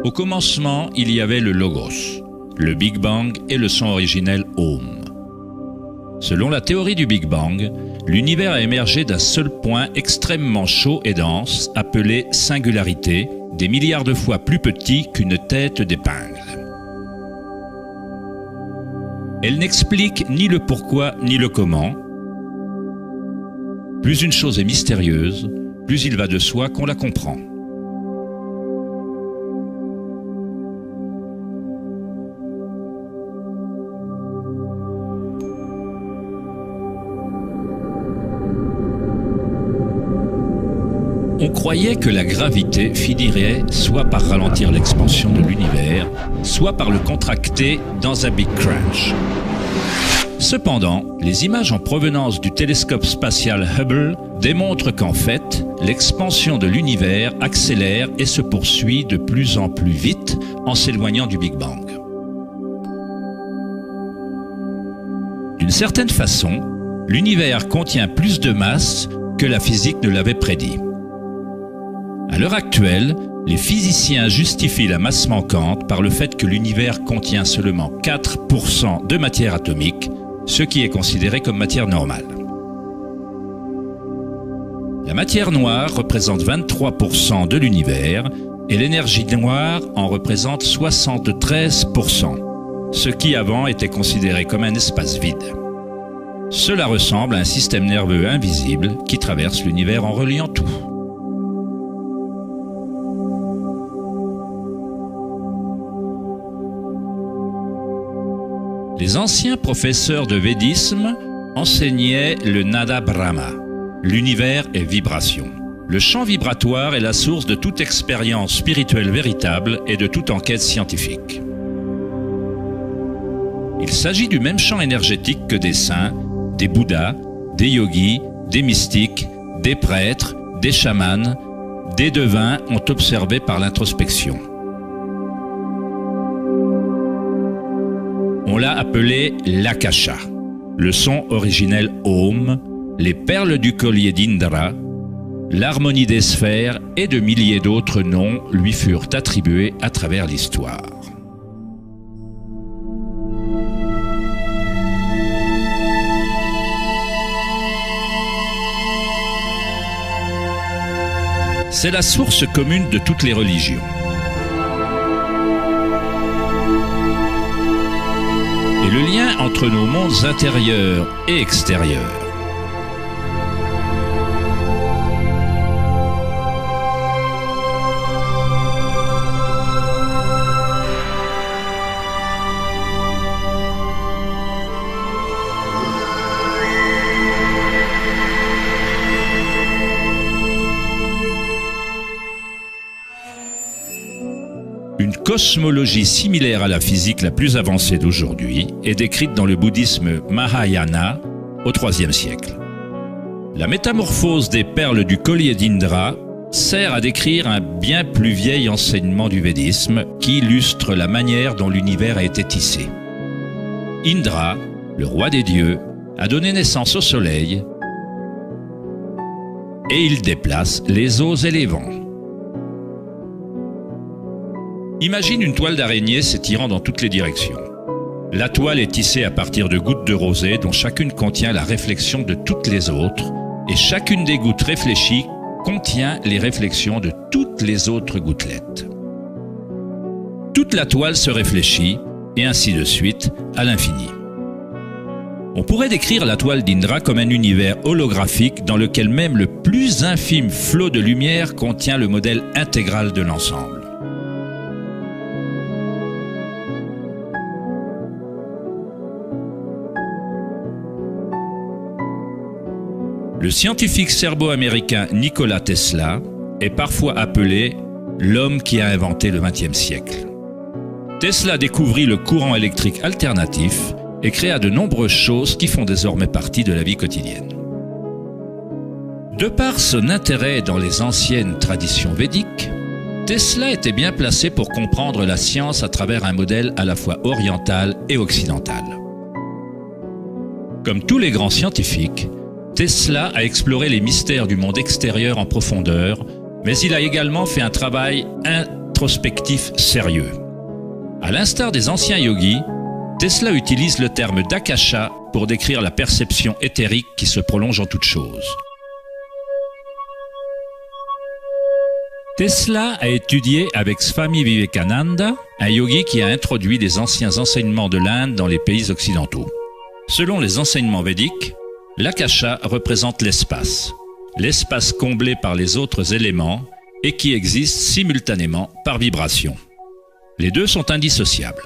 Au commencement, il y avait le Logos, le Big Bang et le son originel Om. Selon la théorie du Big Bang, l'univers a émergé d'un seul point extrêmement chaud et dense, appelé singularité, des milliards de fois plus petit qu'une tête d'épingle. Elle n'explique ni le pourquoi ni le comment. Plus une chose est mystérieuse, plus il va de soi qu'on la comprend. On croyait que la gravité finirait soit par ralentir l'expansion de l'univers, soit par le contracter dans un Big Crunch. Cependant, les images en provenance du télescope spatial Hubble démontrent qu'en fait, l'expansion de l'univers accélère et se poursuit de plus en plus vite en s'éloignant du Big Bang. D'une certaine façon, l'univers contient plus de masse que la physique ne l'avait prédit. À l'heure actuelle, les physiciens justifient la masse manquante par le fait que l'univers contient seulement 4% de matière atomique, ce qui est considéré comme matière normale. La matière noire représente 23% de l'univers et l'énergie noire en représente 73%, ce qui avant était considéré comme un espace vide. Cela ressemble à un système nerveux invisible qui traverse l'univers en reliant tout. Les anciens professeurs de védisme enseignaient le Nada Brahma. L'univers est vibration. Le champ vibratoire est la source de toute expérience spirituelle véritable et de toute enquête scientifique. Il s'agit du même champ énergétique que des saints, des bouddhas, des yogis, des mystiques, des prêtres, des chamans, des devins ont observé par l'introspection. On l'a appelé l'Akasha, le son originel Om, les perles du collier d'Indra, l'harmonie des sphères et de milliers d'autres noms lui furent attribués à travers l'histoire. C'est la source commune de toutes les religions. Et le lien entre nos mondes intérieurs et extérieurs. Une cosmologie similaire à la physique la plus avancée d'aujourd'hui est décrite dans le bouddhisme Mahayana au IIIe siècle. La métamorphose des perles du collier d'Indra sert à décrire un bien plus vieil enseignement du védisme qui illustre la manière dont l'univers a été tissé. Indra, le roi des dieux, a donné naissance au soleil et il déplace les eaux et les vents. Imagine une toile d'araignée s'étirant dans toutes les directions. La toile est tissée à partir de gouttes de rosée dont chacune contient la réflexion de toutes les autres et chacune des gouttes réfléchies contient les réflexions de toutes les autres gouttelettes. Toute la toile se réfléchit et ainsi de suite à l'infini. On pourrait décrire la toile d'Indra comme un univers holographique dans lequel même le plus infime flot de lumière contient le modèle intégral de l'ensemble. Le scientifique serbo-américain Nikola Tesla est parfois appelé l'homme qui a inventé le XXe siècle. Tesla découvrit le courant électrique alternatif et créa de nombreuses choses qui font désormais partie de la vie quotidienne. De par son intérêt dans les anciennes traditions védiques, Tesla était bien placé pour comprendre la science à travers un modèle à la fois oriental et occidental. Comme tous les grands scientifiques, Tesla a exploré les mystères du monde extérieur en profondeur, mais il a également fait un travail introspectif sérieux. À l'instar des anciens yogis, Tesla utilise le terme d'akasha pour décrire la perception éthérique qui se prolonge en toute chose. Tesla a étudié avec Swami Vivekananda, un yogi qui a introduit les anciens enseignements de l'Inde dans les pays occidentaux. Selon les enseignements védiques, l'akasha représente l'espace comblé par les autres éléments et qui existe simultanément par vibration. Les deux sont indissociables.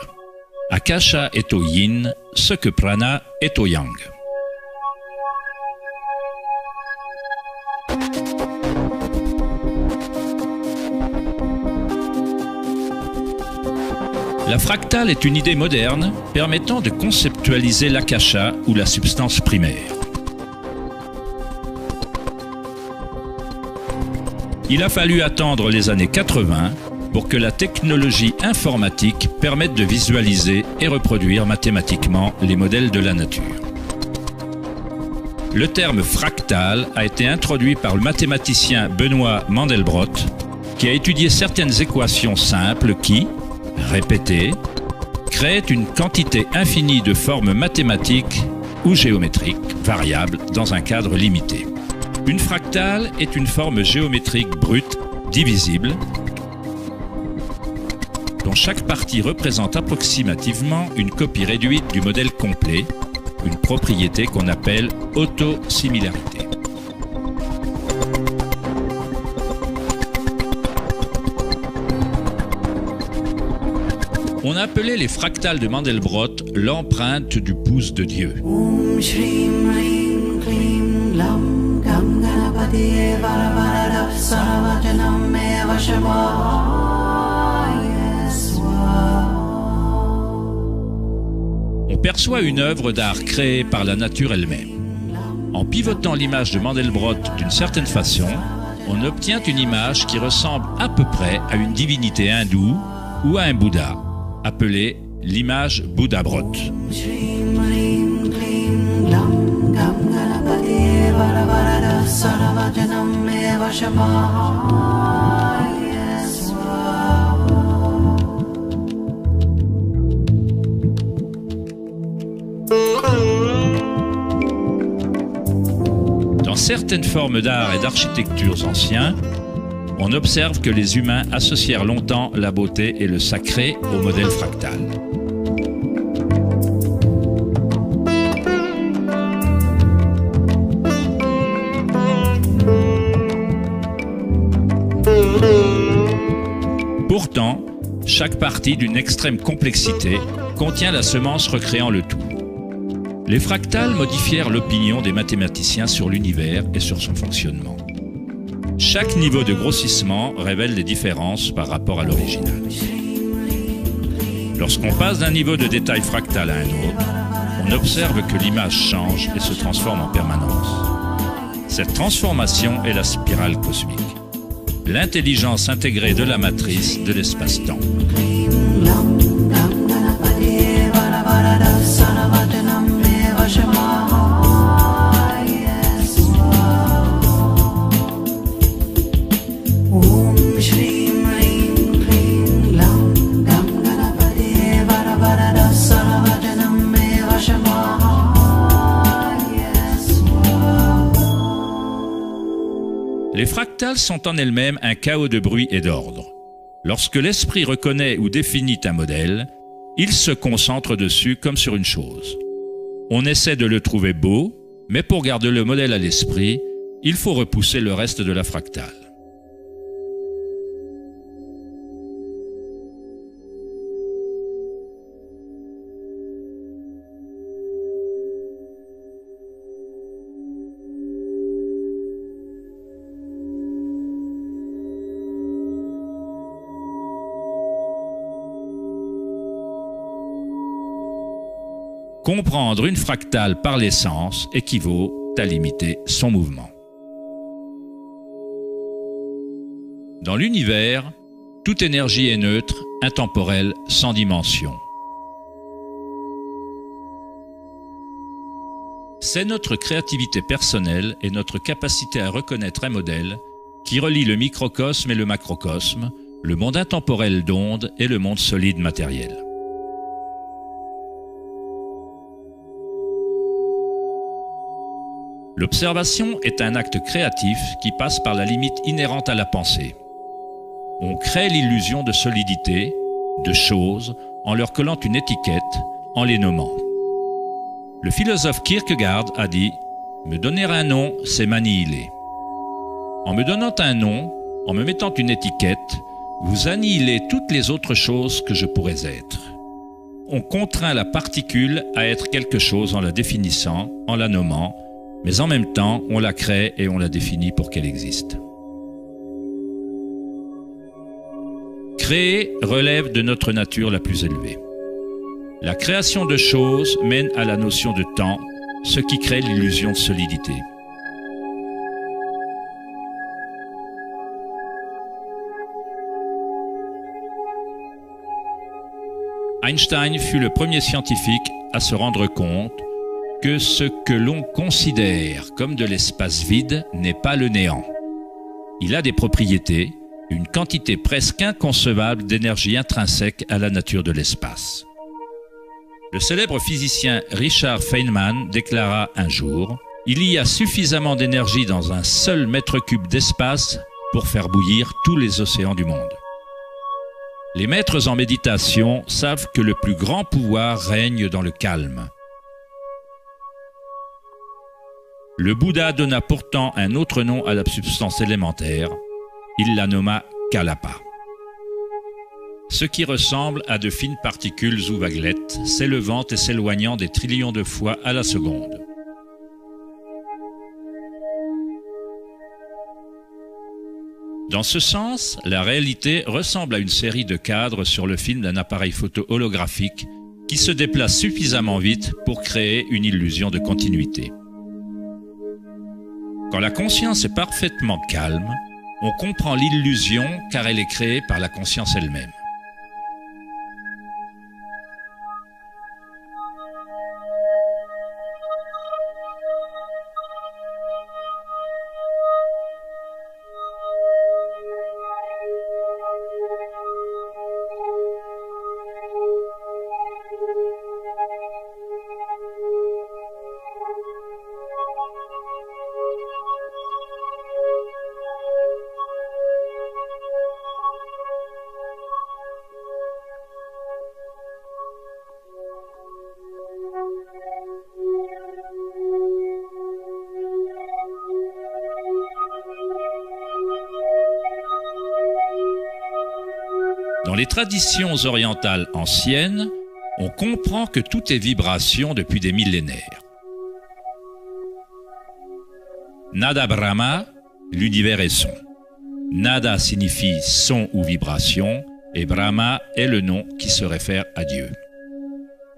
Akasha est au yin, ce que prana est au yang. La fractale est une idée moderne permettant de conceptualiser l'akasha ou la substance primaire. Il a fallu attendre les années 80 pour que la technologie informatique permette de visualiser et reproduire mathématiquement les modèles de la nature. Le terme fractal a été introduit par le mathématicien Benoît Mandelbrot, qui a étudié certaines équations simples qui, répétées, créent une quantité infinie de formes mathématiques ou géométriques variables dans un cadre limité. Une fractale est une forme géométrique brute, divisible, dont chaque partie représente approximativement une copie réduite du modèle complet, une propriété qu'on appelle autosimilarité. On appelait les fractales de Mandelbrot l'empreinte du pouce de Dieu. On perçoit une œuvre d'art créée par la nature elle-même. En pivotant l'image de Mandelbrot d'une certaine façon, on obtient une image qui ressemble à peu près à une divinité hindoue ou à un Bouddha, appelée l'image Bouddha-Brot. Dans certaines formes d'art et d'architectures anciens, on observe que les humains associèrent longtemps la beauté et le sacré au modèle fractal. Pourtant, chaque partie d'une extrême complexité contient la semence recréant le tout. Les fractales modifièrent l'opinion des mathématiciens sur l'univers et sur son fonctionnement. Chaque niveau de grossissement révèle des différences par rapport à l'original. Lorsqu'on passe d'un niveau de détail fractal à un autre, on observe que l'image change et se transforme en permanence. Cette transformation est la spirale cosmique, l'intelligence intégrée de la matrice de l'espace-temps. Les fractales sont en elles-mêmes un chaos de bruit et d'ordre. Lorsque l'esprit reconnaît ou définit un modèle, il se concentre dessus comme sur une chose. On essaie de le trouver beau, mais pour garder le modèle à l'esprit, il faut repousser le reste de la fractale. Comprendre une fractale par l'essence équivaut à limiter son mouvement. Dans l'univers, toute énergie est neutre, intemporelle, sans dimension. C'est notre créativité personnelle et notre capacité à reconnaître un modèle qui relie le microcosme et le macrocosme, le monde intemporel d'ondes et le monde solide matériel. L'observation est un acte créatif qui passe par la limite inhérente à la pensée. On crée l'illusion de solidité, de choses, en leur collant une étiquette, en les nommant. Le philosophe Kierkegaard a dit « Me donner un nom, c'est m'annihiler ». En me donnant un nom, en me mettant une étiquette, vous annihilez toutes les autres choses que je pourrais être. On contraint la particule à être quelque chose en la définissant, en la nommant, mais en même temps, on la crée et on la définit pour qu'elle existe. Créer relève de notre nature la plus élevée. La création de choses mène à la notion de temps, ce qui crée l'illusion de solidité. Einstein fut le premier scientifique à se rendre compte que ce que l'on considère comme de l'espace vide n'est pas le néant. Il a des propriétés, une quantité presque inconcevable d'énergie intrinsèque à la nature de l'espace. Le célèbre physicien Richard Feynman déclara un jour « Il y a suffisamment d'énergie dans un seul mètre cube d'espace pour faire bouillir tous les océans du monde. » Les maîtres en méditation savent que le plus grand pouvoir règne dans le calme. Le Bouddha donna pourtant un autre nom à la substance élémentaire. Il la nomma Kalapa. Ce qui ressemble à de fines particules ou vaguelettes, s'élevant et s'éloignant des trillions de fois à la seconde. Dans ce sens, la réalité ressemble à une série de cadres sur le film d'un appareil photo holographique qui se déplace suffisamment vite pour créer une illusion de continuité. Quand la conscience est parfaitement calme, on comprend l'illusion car elle est créée par la conscience elle-même. Dans les traditions orientales anciennes, on comprend que tout est vibration depuis des millénaires. Nada Brahma, l'univers est son. Nada signifie son ou vibration, et Brahma est le nom qui se réfère à Dieu.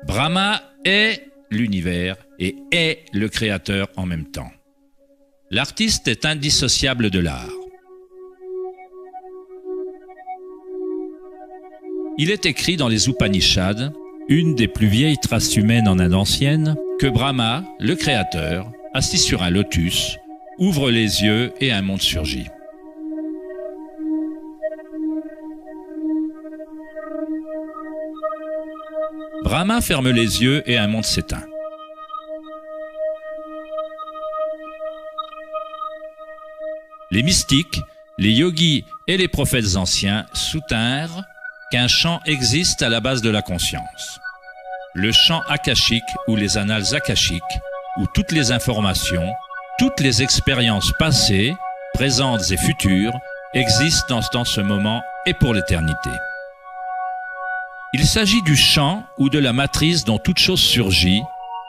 Brahma est l'univers et est le créateur en même temps. L'artiste est indissociable de l'art. Il est écrit dans les Upanishads, une des plus vieilles traces humaines en Inde ancienne, que Brahma, le créateur, assis sur un lotus, ouvre les yeux et un monde surgit. Brahma ferme les yeux et un monde s'éteint. Les mystiques, les yogis et les prophètes anciens soutinrent qu'un champ existe à la base de la conscience. Le champ akashique ou les annales akashiques, où toutes les informations, toutes les expériences passées, présentes et futures, existent dans ce moment et pour l'éternité. Il s'agit du champ ou de la matrice dont toute chose surgit,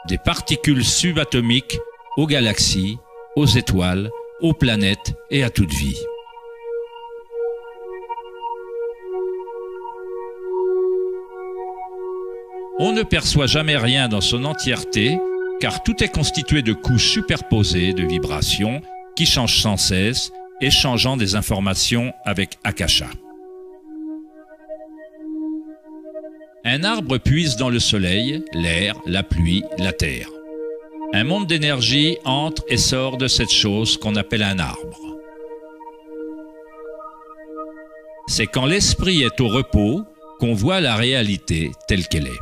des particules subatomiques aux galaxies, aux étoiles, aux planètes et à toute vie. On ne perçoit jamais rien dans son entièreté, car tout est constitué de couches superposées de vibrations qui changent sans cesse, échangeant des informations avec Akasha. Un arbre puise dans le soleil, l'air, la pluie, la terre. Un monde d'énergie entre et sort de cette chose qu'on appelle un arbre. c'est quand l'esprit est au repos qu'on voit la réalité telle qu'elle est.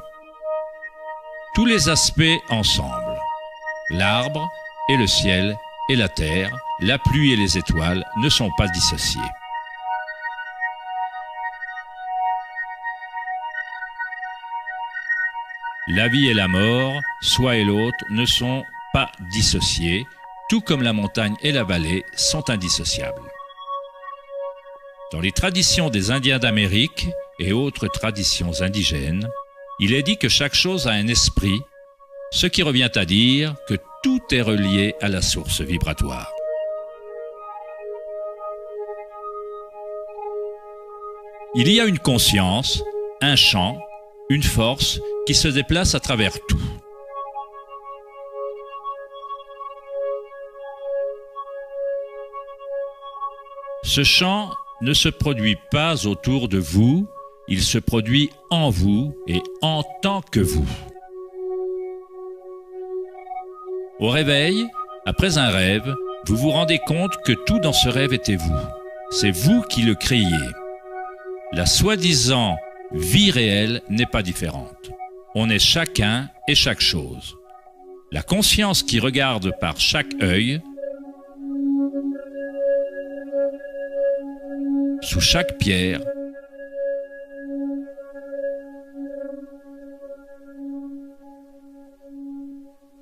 Tous les aspects ensemble, l'arbre et le ciel et la terre, la pluie et les étoiles ne sont pas dissociés. La vie et la mort, soi et l'autre, ne sont pas dissociés, tout comme la montagne et la vallée sont indissociables. Dans les traditions des Indiens d'Amérique et autres traditions indigènes, il est dit que chaque chose a un esprit, ce qui revient à dire que tout est relié à la source vibratoire. Il y a une conscience, un champ, une force qui se déplace à travers tout. Ce champ ne se produit pas autour de vous, il se produit en vous et en tant que vous. Au réveil, après un rêve, vous vous rendez compte que tout dans ce rêve était vous. C'est vous qui le créiez. La soi-disant vie réelle n'est pas différente. On est chacun et chaque chose. La conscience qui regarde par chaque œil, sous chaque pierre,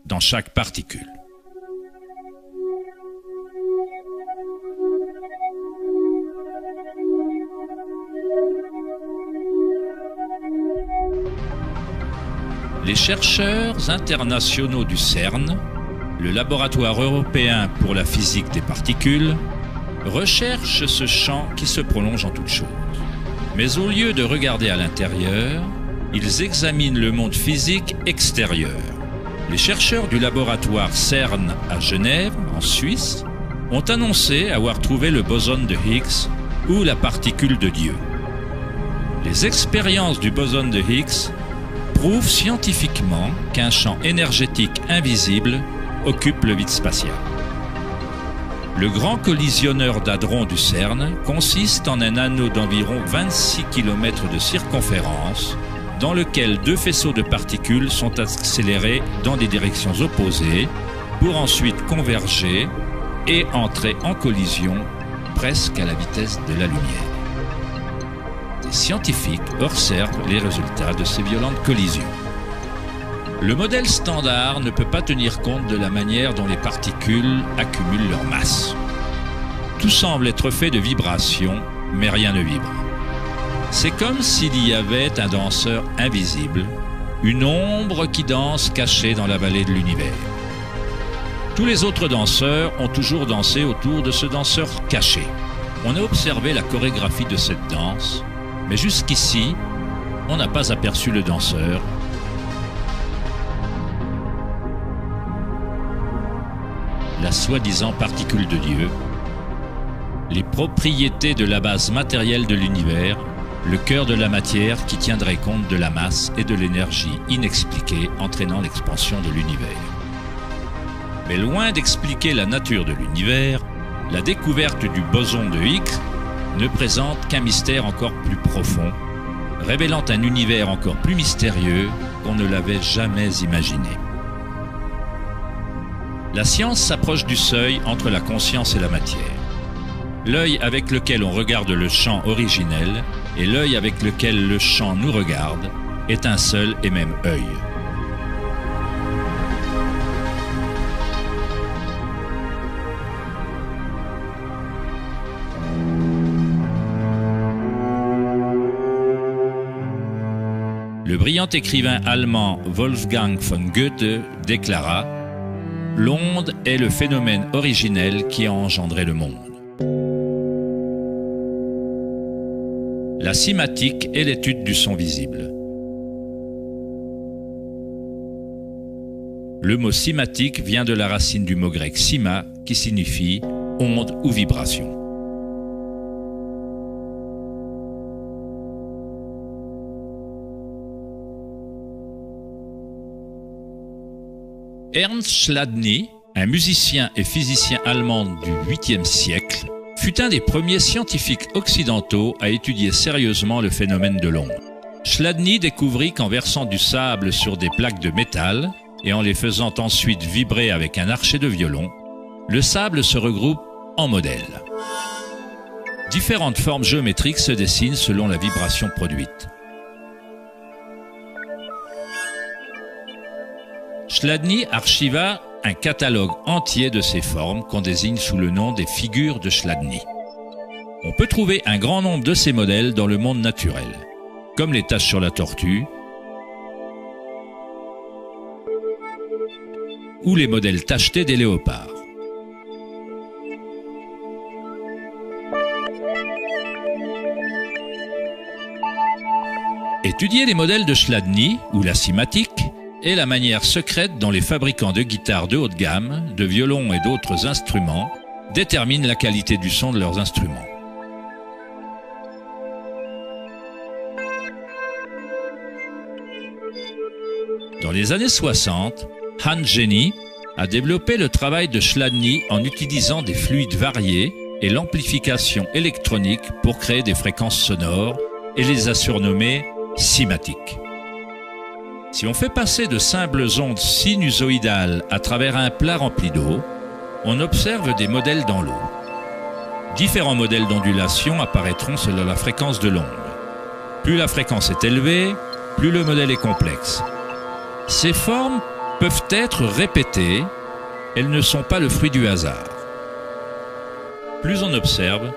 dans chaque particule. Les chercheurs internationaux du CERN, le laboratoire européen pour la physique des particules, recherchent ce champ qui se prolonge en toutes choses. Mais au lieu de regarder à l'intérieur, ils examinent le monde physique extérieur. Les chercheurs du laboratoire CERN à Genève, en Suisse, ont annoncé avoir trouvé le boson de Higgs ou la particule de Dieu. Les expériences du boson de Higgs prouvent scientifiquement qu'un champ énergétique invisible occupe le vide spatial. Le grand collisionneur d'hadrons du CERN consiste en un anneau d'environ 26 km de circonférence dans lequel deux faisceaux de particules sont accélérés dans des directions opposées pour ensuite converger et entrer en collision presque à la vitesse de la lumière. Des scientifiques observent les résultats de ces violentes collisions. Le modèle standard ne peut pas tenir compte de la manière dont les particules accumulent leur masse. Tout semble être fait de vibrations, mais rien ne vibre. C'est comme s'il y avait un danseur invisible, une ombre qui danse cachée dans la vallée de l'univers. Tous les autres danseurs ont toujours dansé autour de ce danseur caché. On a observé la chorégraphie de cette danse, mais jusqu'ici, on n'a pas aperçu le danseur. La soi-disant particule de Dieu, les propriétés de la base matérielle de l'univers, le cœur de la matière qui tiendrait compte de la masse et de l'énergie inexpliquée entraînant l'expansion de l'univers. Mais loin d'expliquer la nature de l'univers, la découverte du boson de Higgs ne présente qu'un mystère encore plus profond, révélant un univers encore plus mystérieux qu'on ne l'avait jamais imaginé. La science s'approche du seuil entre la conscience et la matière. L'œil avec lequel on regarde le champ originel et l'œil avec lequel le champ nous regarde est un seul et même œil. Le brillant écrivain allemand Wolfgang von Goethe déclara « L'onde est le phénomène originel qui a engendré le monde. » La cymatique est l'étude du son visible. Le mot cymatique vient de la racine du mot grec cyma qui signifie onde ou vibration. Ernst Chladni, un musicien et physicien allemand du 8e siècle, fut un des premiers scientifiques occidentaux à étudier sérieusement le phénomène de l'onde. Chladni découvrit qu'en versant du sable sur des plaques de métal et en les faisant ensuite vibrer avec un archet de violon, le sable se regroupe en modèles. Différentes formes géométriques se dessinent selon la vibration produite. Chladni archiva un catalogue entier de ces formes qu'on désigne sous le nom des figures de Chladni. On peut trouver un grand nombre de ces modèles dans le monde naturel, comme les taches sur la tortue ou les modèles tachetés des léopards. Étudier les modèles de Chladni ou la cymatique est la manière secrète dont les fabricants de guitares de haute gamme, de violons et d'autres instruments déterminent la qualité du son de leurs instruments. Dans les années 60, Hans Jenny a développé le travail de Chladni en utilisant des fluides variés et l'amplification électronique pour créer des fréquences sonores et les a surnommées cymatiques. Si on fait passer de simples ondes sinusoïdales à travers un plat rempli d'eau, on observe des modèles dans l'eau. Différents modèles d'ondulation apparaîtront selon la fréquence de l'onde. Plus la fréquence est élevée, plus le modèle est complexe. Ces formes peuvent être répétées, elles ne sont pas le fruit du hasard. Plus on observe,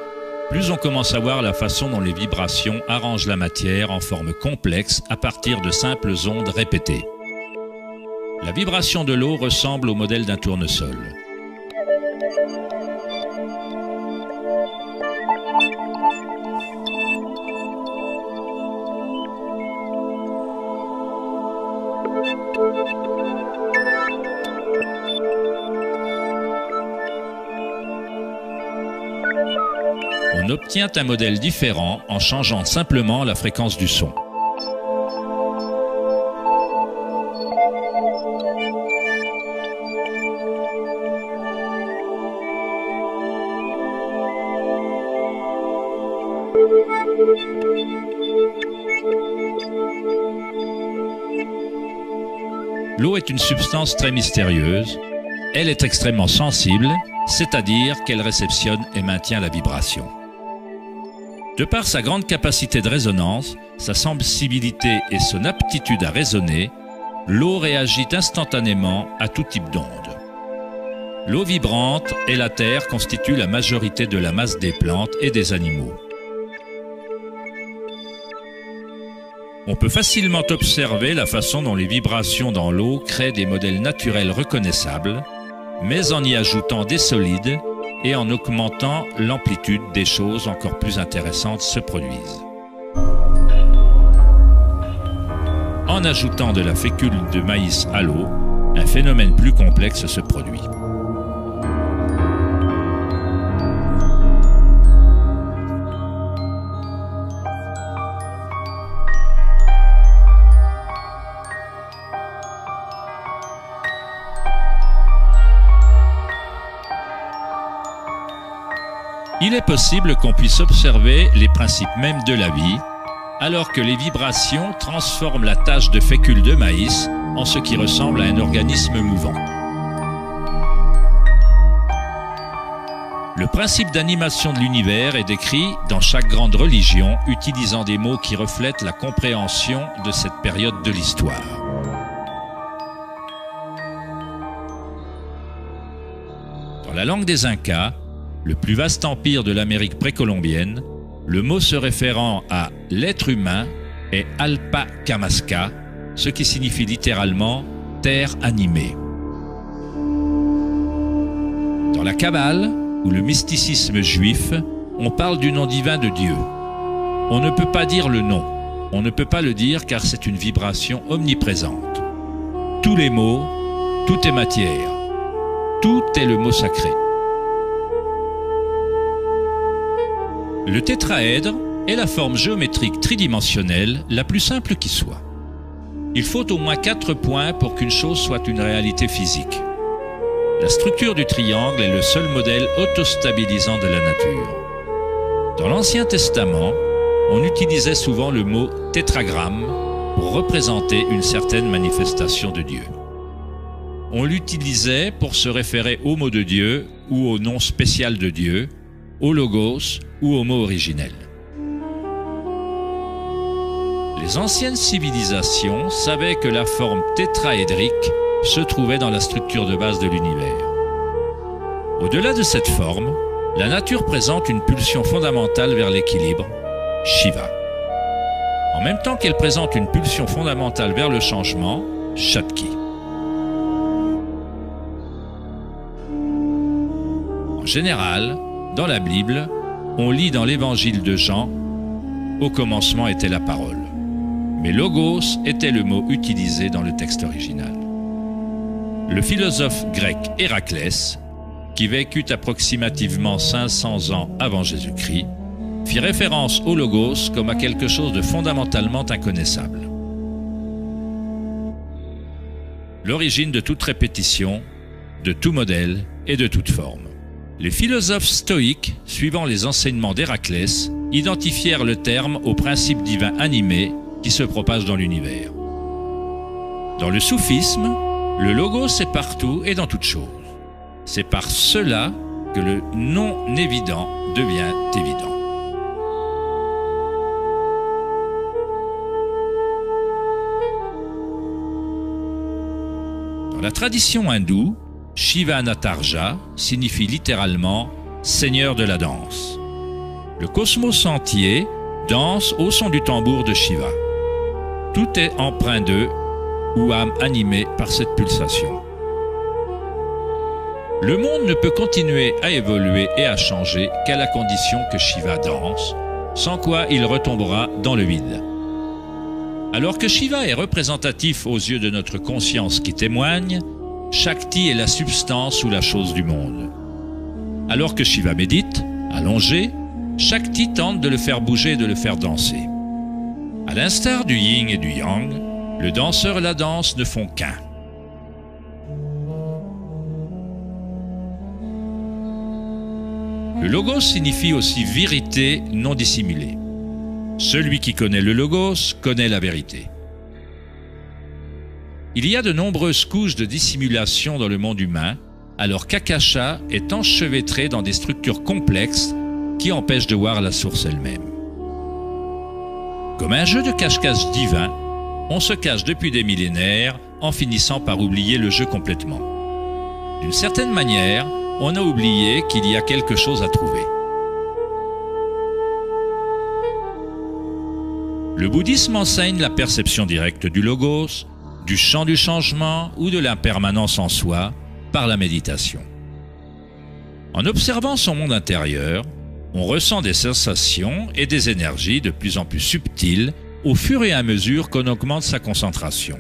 plus on commence à voir la façon dont les vibrations arrangent la matière en forme complexe à partir de simples ondes répétées. La vibration de l'eau ressemble au modèle d'un tournesol. On obtient un modèle différent en changeant simplement la fréquence du son. L'eau est une substance très mystérieuse. Elle est extrêmement sensible, c'est-à-dire qu'elle réceptionne et maintient la vibration. De par sa grande capacité de résonance, sa sensibilité et son aptitude à résonner, l'eau réagit instantanément à tout type d'onde. L'eau vibrante et la terre constituent la majorité de la masse des plantes et des animaux. On peut facilement observer la façon dont les vibrations dans l'eau créent des modèles naturels reconnaissables, mais en y ajoutant des solides et en augmentant l'amplitude, des choses encore plus intéressantes se produisent. En ajoutant de la fécule de maïs à l'eau, un phénomène plus complexe se produit. Il est possible qu'on puisse observer les principes mêmes de la vie, alors que les vibrations transforment la tache de fécule de maïs en ce qui ressemble à un organisme mouvant. Le principe d'animation de l'univers est décrit dans chaque grande religion, utilisant des mots qui reflètent la compréhension de cette période de l'histoire. Dans la langue des Incas, le plus vaste empire de l'Amérique précolombienne, le mot se référant à l'être humain est Alpakamasca, ce qui signifie littéralement « terre animée ». Dans la Kabbale, ou le mysticisme juif, on parle du nom divin de Dieu. On ne peut pas dire le nom, on ne peut pas le dire car c'est une vibration omniprésente. Tous les mots, tout est matière, tout est le mot sacré. Le tétraèdre est la forme géométrique tridimensionnelle la plus simple qui soit. Il faut au moins 4 points pour qu'une chose soit une réalité physique. La structure du triangle est le seul modèle autostabilisant de la nature. Dans l'Ancien Testament, on utilisait souvent le mot tétragramme pour représenter une certaine manifestation de Dieu. On l'utilisait pour se référer au mot de Dieu ou au nom spécial de Dieu, au logos ou au mot originel. Les anciennes civilisations savaient que la forme tétraédrique se trouvait dans la structure de base de l'univers. Au-delà de cette forme, la nature présente une pulsion fondamentale vers l'équilibre, Shiva. En même temps qu'elle présente une pulsion fondamentale vers le changement, Shakti. En général, dans la Bible, on lit dans l'évangile de Jean « Au commencement était la parole ». Mais logos était le mot utilisé dans le texte original. Le philosophe grec Héraclès, qui vécut approximativement 500 ans avant Jésus-Christ, fit référence au logos comme à quelque chose de fondamentalement inconnaissable. L'origine de toute répétition, de tout modèle et de toute forme. Les philosophes stoïques, suivant les enseignements d'Héraclès, identifièrent le terme au principe divin animé qui se propage dans l'univers. Dans le soufisme, le logos est partout et dans toute chose. C'est par cela que le non-évident devient évident. Dans la tradition hindoue, Shiva Natarja signifie littéralement « Seigneur de la danse ». Le cosmos entier danse au son du tambour de Shiva. Tout est empreint d'eux ou âme animée par cette pulsation. Le monde ne peut continuer à évoluer et à changer qu'à la condition que Shiva danse, sans quoi il retombera dans le vide. Alors que Shiva est représentatif aux yeux de notre conscience qui témoigne, Shakti est la substance ou la chose du monde. Alors que Shiva médite, allongé, Shakti tente de le faire bouger et de le faire danser. À l'instar du yin et du yang, le danseur et la danse ne font qu'un. Le logos signifie aussi vérité non dissimulée. Celui qui connaît le logos connaît la vérité. Il y a de nombreuses couches de dissimulation dans le monde humain, alors qu'Akasha est enchevêtré dans des structures complexes qui empêchent de voir la source elle-même. Comme un jeu de cache-cache divin, on se cache depuis des millénaires en finissant par oublier le jeu complètement. D'une certaine manière, on a oublié qu'il y a quelque chose à trouver. Le bouddhisme enseigne la perception directe du logos, du champ du changement ou de l'impermanence en soi par la méditation. En observant son monde intérieur, on ressent des sensations et des énergies de plus en plus subtiles au fur et à mesure qu'on augmente sa concentration.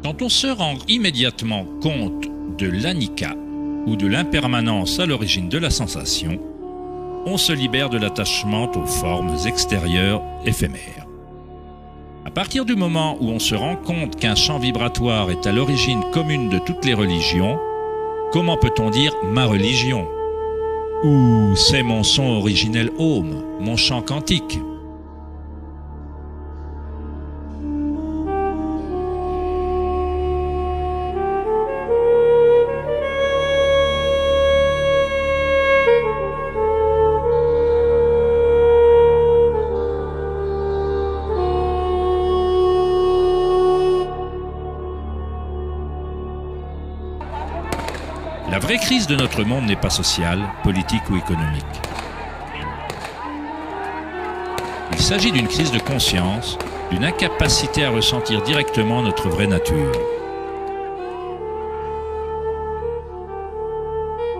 Quand on se rend immédiatement compte de l'anika ou de l'impermanence à l'origine de la sensation, on se libère de l'attachement aux formes extérieures éphémères. À partir du moment où on se rend compte qu'un champ vibratoire est à l'origine commune de toutes les religions, comment peut-on dire « ma religion » ou « c'est mon son originel Om, mon chant quantique ». La vraie crise de notre monde n'est pas sociale, politique ou économique. Il s'agit d'une crise de conscience, d'une incapacité à ressentir directement notre vraie nature.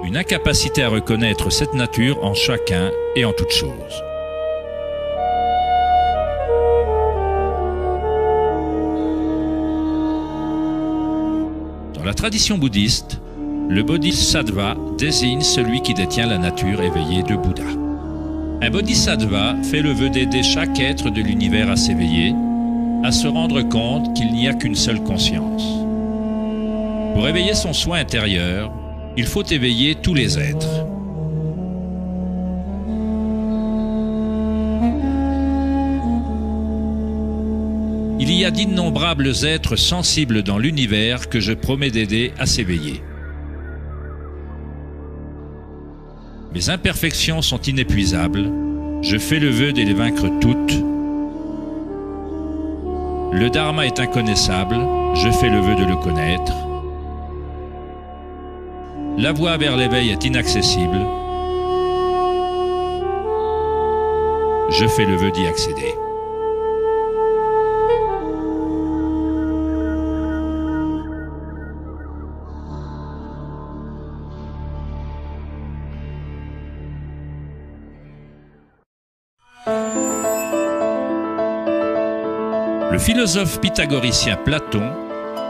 Une incapacité à reconnaître cette nature en chacun et en toute chose. Dans la tradition bouddhiste, le bodhisattva désigne celui qui détient la nature éveillée de Bouddha. Un bodhisattva fait le vœu d'aider chaque être de l'univers à s'éveiller, à se rendre compte qu'il n'y a qu'une seule conscience. Pour éveiller son soi intérieur, il faut éveiller tous les êtres. Il y a d'innombrables êtres sensibles dans l'univers que je promets d'aider à s'éveiller. Mes imperfections sont inépuisables. Je fais le vœu de les vaincre toutes. Le Dharma est inconnaissable. Je fais le vœu de le connaître. La voie vers l'éveil est inaccessible. Je fais le vœu d'y accéder. Le philosophe pythagoricien Platon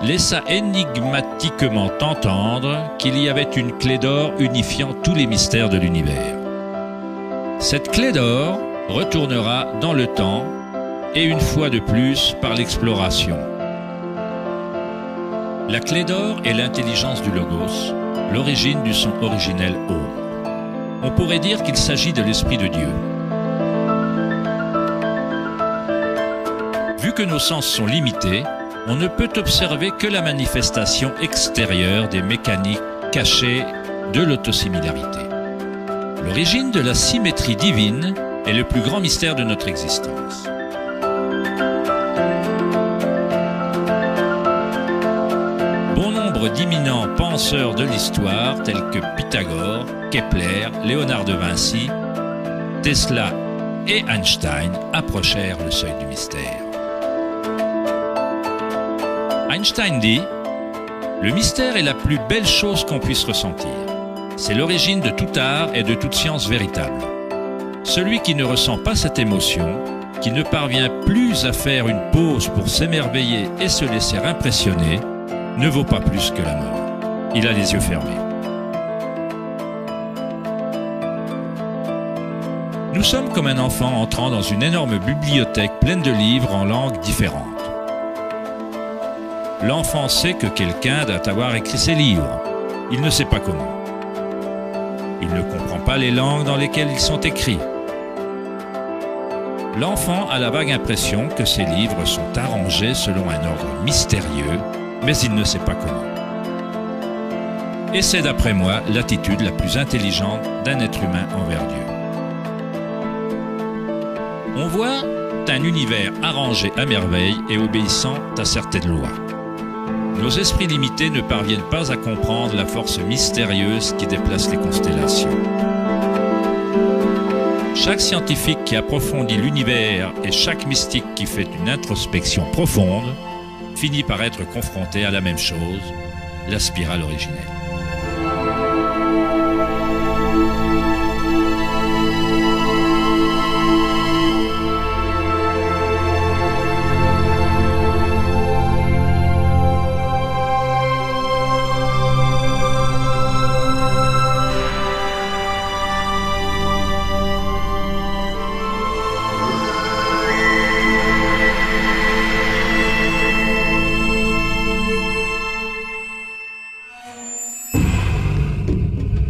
laissa énigmatiquement entendre qu'il y avait une clé d'or unifiant tous les mystères de l'univers. Cette clé d'or retournera dans le temps et une fois de plus par l'exploration. La clé d'or est l'intelligence du Logos, l'origine du son originel Om. On pourrait dire qu'il s'agit de l'Esprit de Dieu. Vu que nos sens sont limités, on ne peut observer que la manifestation extérieure des mécaniques cachées de l'autosimilarité. L'origine de la symétrie divine est le plus grand mystère de notre existence. Bon nombre d'éminents penseurs de l'histoire, tels que Pythagore, Kepler, Léonard de Vinci, Tesla et Einstein, approchèrent le seuil du mystère. Einstein dit « Le mystère est la plus belle chose qu'on puisse ressentir. C'est l'origine de tout art et de toute science véritable. Celui qui ne ressent pas cette émotion, qui ne parvient plus à faire une pause pour s'émerveiller et se laisser impressionner, ne vaut pas plus que la mort. Il a les yeux fermés. » Nous sommes comme un enfant entrant dans une énorme bibliothèque pleine de livres en langues différentes. L'enfant sait que quelqu'un doit avoir écrit ces livres. Il ne sait pas comment. Il ne comprend pas les langues dans lesquelles ils sont écrits. L'enfant a la vague impression que ces livres sont arrangés selon un ordre mystérieux, mais il ne sait pas comment. Et c'est d'après moi l'attitude la plus intelligente d'un être humain envers Dieu. On voit un univers arrangé à merveille et obéissant à certaines lois. Nos esprits limités ne parviennent pas à comprendre la force mystérieuse qui déplace les constellations. Chaque scientifique qui approfondit l'univers et chaque mystique qui fait une introspection profonde finit par être confronté à la même chose, la spirale originelle.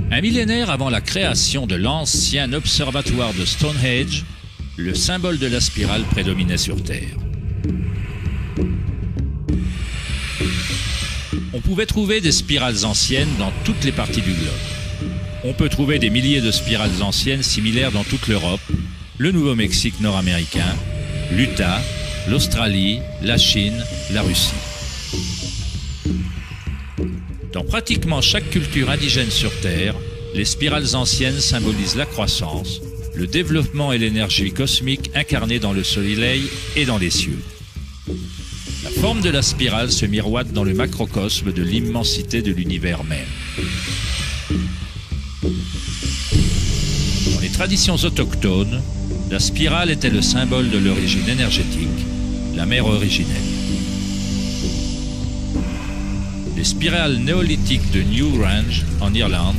Un millénaire avant la création de l'ancien observatoire de Stonehenge, le symbole de la spirale prédominait sur Terre. On pouvait trouver des spirales anciennes dans toutes les parties du globe. On peut trouver des milliers de spirales anciennes similaires dans toute l'Europe, le Nouveau-Mexique nord-américain, l'Utah, l'Australie, la Chine, la Russie. Dans pratiquement chaque culture indigène sur Terre, les spirales anciennes symbolisent la croissance, le développement et l'énergie cosmique incarnée dans le soleil et dans les cieux. La forme de la spirale se miroite dans le macrocosme de l'immensité de l'univers même. Dans les traditions autochtones, la spirale était le symbole de l'origine énergétique, la mère originelle. Les spirales néolithiques de Newgrange, en Irlande,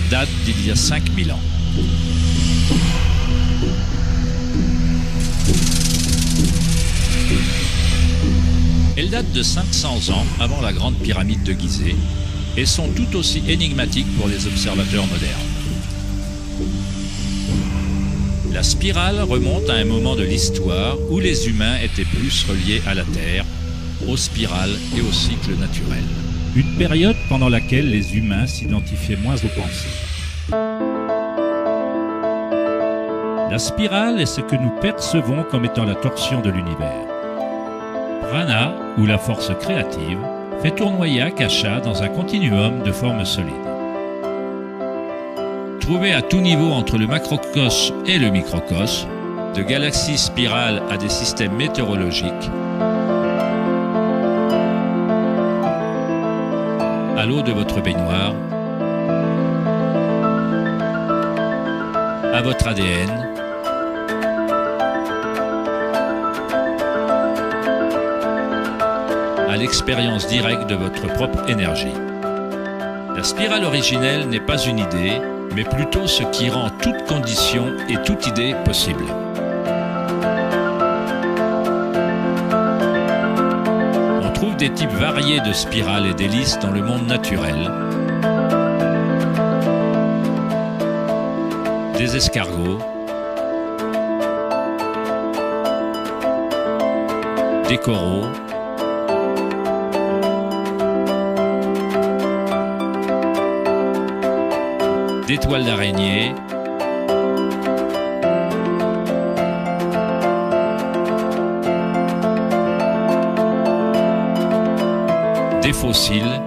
datent d'il y a 5000 ans. Elles datent de 500 ans avant la grande pyramide de Gizeh et sont tout aussi énigmatiques pour les observateurs modernes. La spirale remonte à un moment de l'histoire où les humains étaient plus reliés à la Terre, aux spirales et au cycle naturel. Une période pendant laquelle les humains s'identifiaient moins aux pensées. La spirale est ce que nous percevons comme étant la torsion de l'univers. Prana, ou la force créative, fait tournoyer Akasha dans un continuum de formes solides. Trouvée à tout niveau entre le macrocosme et le microcosme, de galaxies spirales à des systèmes météorologiques, à l'eau de votre baignoire, à votre ADN, à l'expérience directe de votre propre énergie. La spirale originelle n'est pas une idée, mais plutôt ce qui rend toute condition et toute idée possible. On trouve des types variés de spirales et d'hélices dans le monde naturel. Des escargots, des coraux, des toiles d'araignée, des fossiles,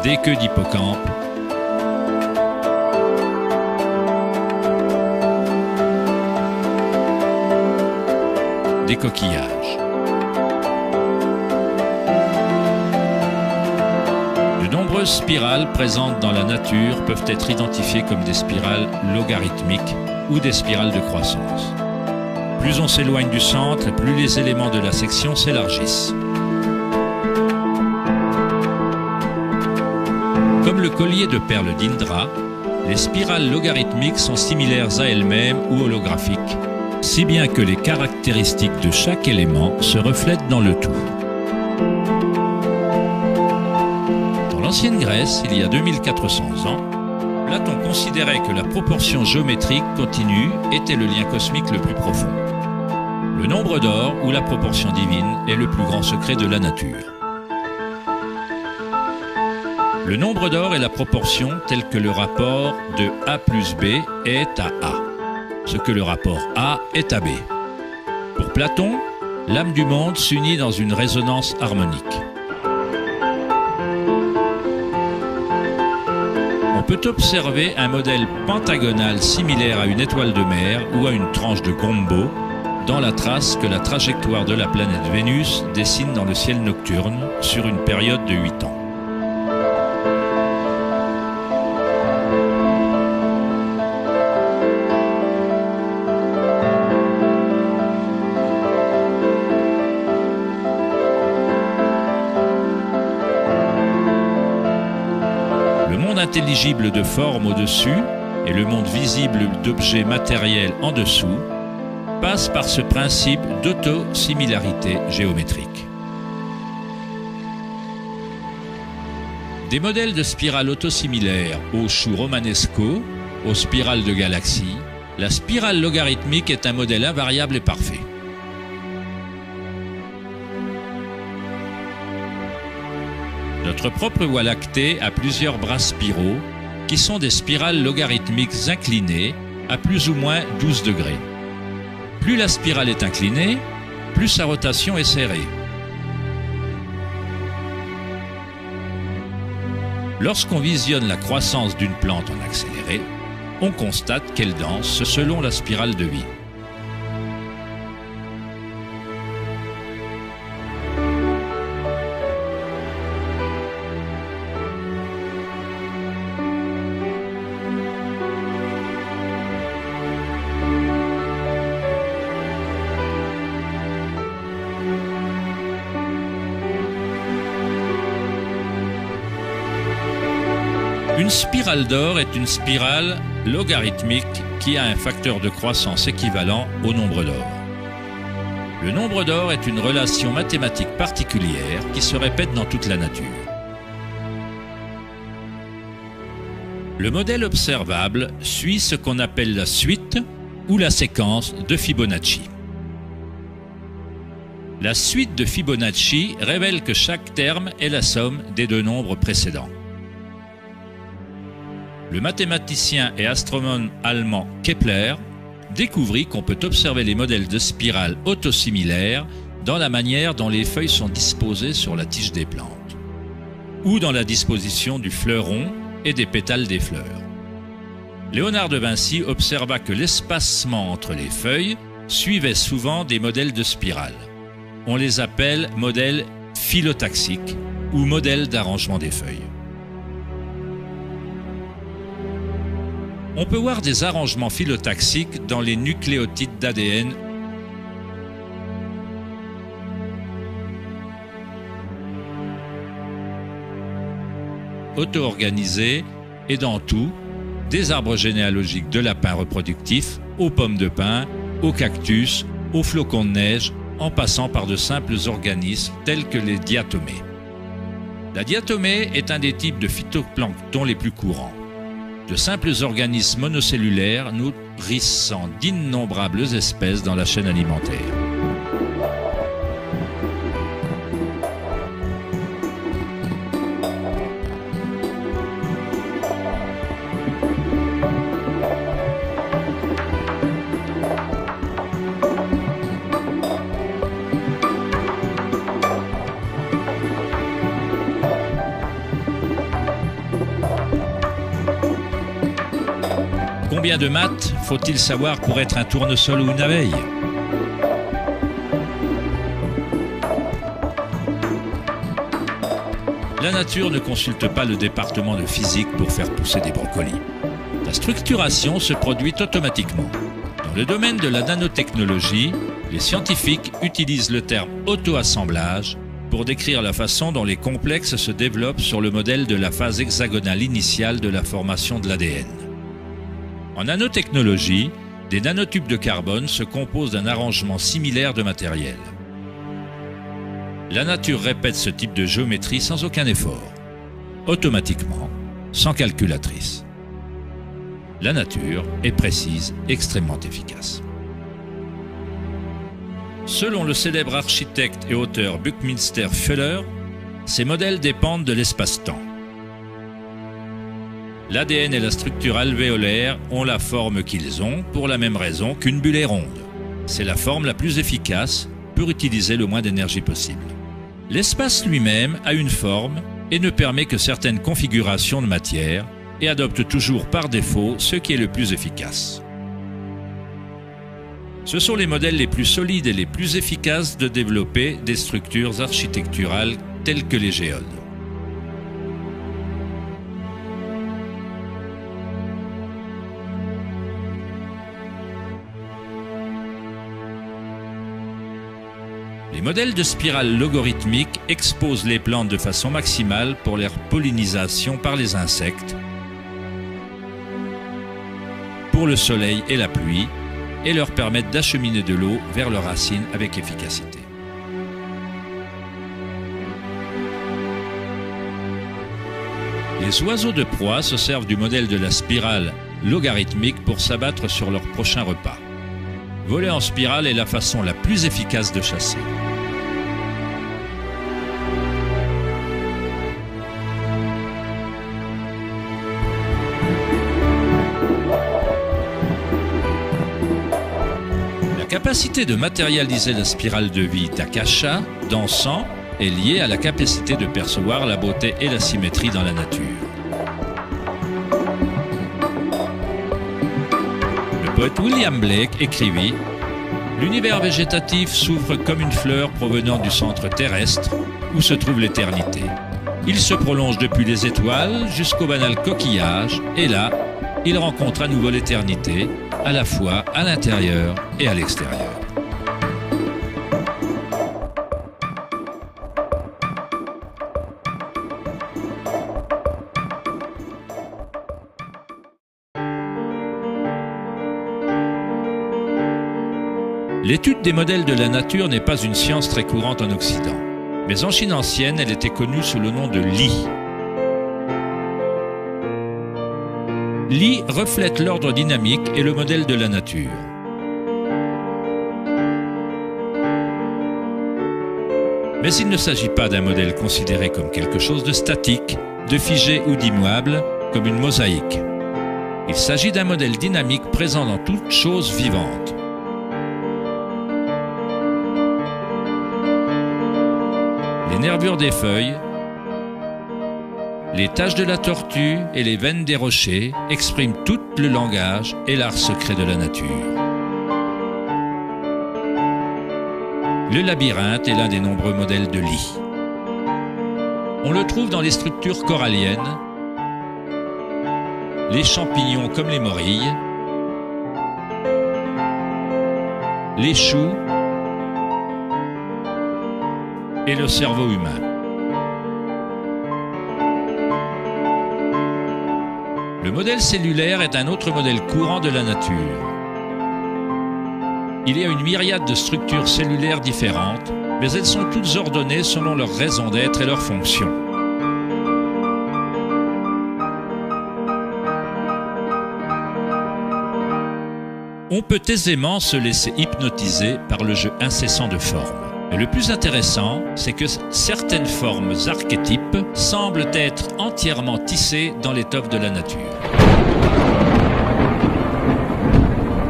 des queues d'hippocampe, des coquillages. De nombreuses spirales présentes dans la nature peuvent être identifiées comme des spirales logarithmiques ou des spirales de croissance. Plus on s'éloigne du centre, plus les éléments de la section s'élargissent. Comme le collier de perles d'Indra, les spirales logarithmiques sont similaires à elles-mêmes ou holographiques, si bien que les caractéristiques de chaque élément se reflètent dans le tout. Dans l'ancienne Grèce, il y a 2400 ans, Platon considérait que la proportion géométrique continue était le lien cosmique le plus profond. Le nombre d'or, ou la proportion divine, est le plus grand secret de la nature. Le nombre d'or est la proportion telle que le rapport de A plus B est à A, ce que le rapport A est à B. Pour Platon, l'âme du monde s'unit dans une résonance harmonique. On peut observer un modèle pentagonal similaire à une étoile de mer ou à une tranche de gombo dans la trace que la trajectoire de la planète Vénus dessine dans le ciel nocturne sur une période de 8 ans. Le monde intelligible de forme au-dessus et le monde visible d'objets matériels en dessous passent par ce principe d'auto-similarité géométrique. Des modèles de spirales autosimilaires aux choux romanesco, aux spirales de galaxies, la spirale logarithmique est un modèle invariable et parfait. Notre propre Voie lactée a plusieurs bras spiraux qui sont des spirales logarithmiques inclinées à plus ou moins 12 degrés. Plus la spirale est inclinée, plus sa rotation est serrée. Lorsqu'on visionne la croissance d'une plante en accéléré, on constate qu'elle danse selon la spirale de vie. Une spirale d'or est une spirale logarithmique qui a un facteur de croissance équivalent au nombre d'or. Le nombre d'or est une relation mathématique particulière qui se répète dans toute la nature. Le modèle observable suit ce qu'on appelle la suite ou la séquence de Fibonacci. La suite de Fibonacci révèle que chaque terme est la somme des deux nombres précédents. Le mathématicien et astronome allemand Kepler découvrit qu'on peut observer les modèles de spirales autosimilaires dans la manière dont les feuilles sont disposées sur la tige des plantes, ou dans la disposition du fleuron et des pétales des fleurs. Léonard de Vinci observa que l'espacement entre les feuilles suivait souvent des modèles de spirales. On les appelle modèles phyllotaxiques ou modèles d'arrangement des feuilles. On peut voir des arrangements phyllotaxiques dans les nucléotides d'ADN auto-organisés et dans tout, des arbres généalogiques de lapins reproductifs aux pommes de pin, aux cactus, aux flocons de neige, en passant par de simples organismes tels que les diatomées. La diatomée est un des types de phytoplancton les plus courants. De simples organismes monocellulaires nourrissant d'innombrables espèces dans la chaîne alimentaire. Combien de maths faut-il savoir pour être un tournesol ou une abeille? La nature ne consulte pas le département de physique pour faire pousser des brocolis. La structuration se produit automatiquement. Dans le domaine de la nanotechnologie, les scientifiques utilisent le terme auto-assemblage pour décrire la façon dont les complexes se développent sur le modèle de la phase hexagonale initiale de la formation de l'ADN. En nanotechnologie, des nanotubes de carbone se composent d'un arrangement similaire de matériel. La nature répète ce type de géométrie sans aucun effort, automatiquement, sans calculatrice. La nature est précise, extrêmement efficace. Selon le célèbre architecte et auteur Buckminster Fuller, ces modèles dépendent de l'espace-temps. L'ADN et la structure alvéolaire ont la forme qu'ils ont pour la même raison qu'une bulle est ronde. C'est la forme la plus efficace pour utiliser le moins d'énergie possible. L'espace lui-même a une forme et ne permet que certaines configurations de matière et adopte toujours par défaut ce qui est le plus efficace. Ce sont les modèles les plus solides et les plus efficaces de développer des structures architecturales telles que les géodes. Les modèles de spirales logarithmiques exposent les plantes de façon maximale pour leur pollinisation par les insectes, pour le soleil et la pluie, et leur permettent d'acheminer de l'eau vers leurs racines avec efficacité. Les oiseaux de proie se servent du modèle de la spirale logarithmique pour s'abattre sur leur prochain repas. Voler en spirale est la façon la plus efficace de chasser. La capacité de matérialiser la spirale de vie d'Akasha, d'encens, est liée à la capacité de percevoir la beauté et la symétrie dans la nature. Le poète William Blake écrivit « L'univers végétatif s'ouvre comme une fleur provenant du centre terrestre où se trouve l'éternité. Il se prolonge depuis les étoiles jusqu'au banal coquillage et là, il rencontre à nouveau l'éternité, à la fois à l'intérieur et à l'extérieur. » L'étude des modèles de la nature n'est pas une science très courante en Occident, mais en Chine ancienne, elle était connue sous le nom de Li. Li reflète l'ordre dynamique et le modèle de la nature. Mais il ne s'agit pas d'un modèle considéré comme quelque chose de statique, de figé ou d'immuable, comme une mosaïque. Il s'agit d'un modèle dynamique présent dans toute chose vivante. Les nervures des feuilles, les taches de la tortue et les veines des rochers expriment tout le langage et l'art secret de la nature. Le labyrinthe est l'un des nombreux modèles de Li. On le trouve dans les structures coralliennes, les champignons comme les morilles, les choux et le cerveau humain. Le modèle cellulaire est un autre modèle courant de la nature. Il y a une myriade de structures cellulaires différentes, mais elles sont toutes ordonnées selon leur raison d'être et leur fonction. On peut aisément se laisser hypnotiser par le jeu incessant de formes. Mais le plus intéressant, c'est que certaines formes archétypes semblent être entièrement tissées dans l'étoffe de la nature.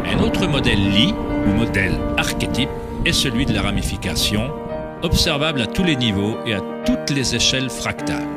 Un autre modèle Li, ou modèle archétype, est celui de la ramification, observable à tous les niveaux et à toutes les échelles fractales.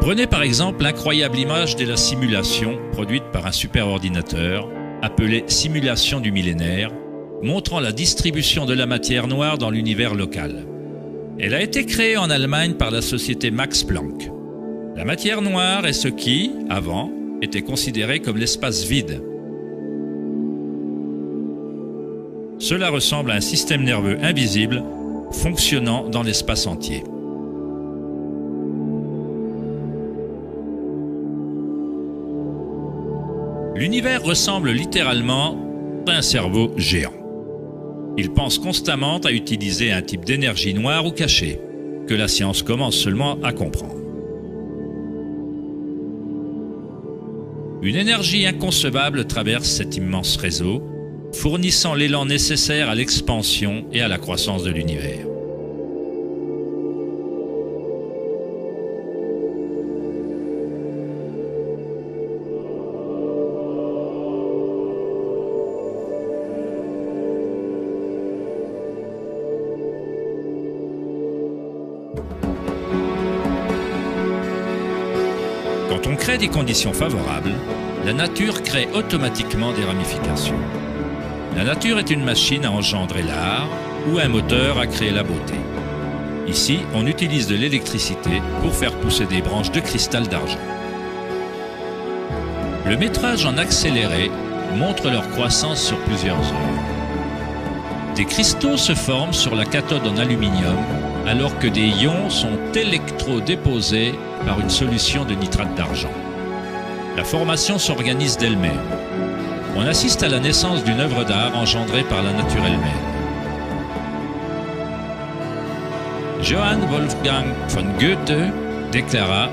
Prenez par exemple l'incroyable image de la simulation produite par un superordinateur appelée simulation du millénaire, montrant la distribution de la matière noire dans l'univers local. Elle a été créée en Allemagne par la société Max Planck. La matière noire est ce qui, avant, était considéré comme l'espace vide. Cela ressemble à un système nerveux invisible fonctionnant dans l'espace entier. L'univers ressemble littéralement à un cerveau géant. Il pense constamment à utiliser un type d'énergie noire ou cachée, que la science commence seulement à comprendre. Une énergie inconcevable traverse cet immense réseau, fournissant l'élan nécessaire à l'expansion et à la croissance de l'univers. Quand on crée des conditions favorables, la nature crée automatiquement des ramifications. La nature est une machine à engendrer l'art ou un moteur à créer la beauté. Ici, on utilise de l'électricité pour faire pousser des branches de cristal d'argent. Le métrage en accéléré montre leur croissance sur plusieurs heures. Des cristaux se forment sur la cathode en aluminium alors que des ions sont électrodéposés par une solution de nitrate d'argent. La formation s'organise d'elle-même. On assiste à la naissance d'une œuvre d'art engendrée par la nature elle-même. Johann Wolfgang von Goethe déclara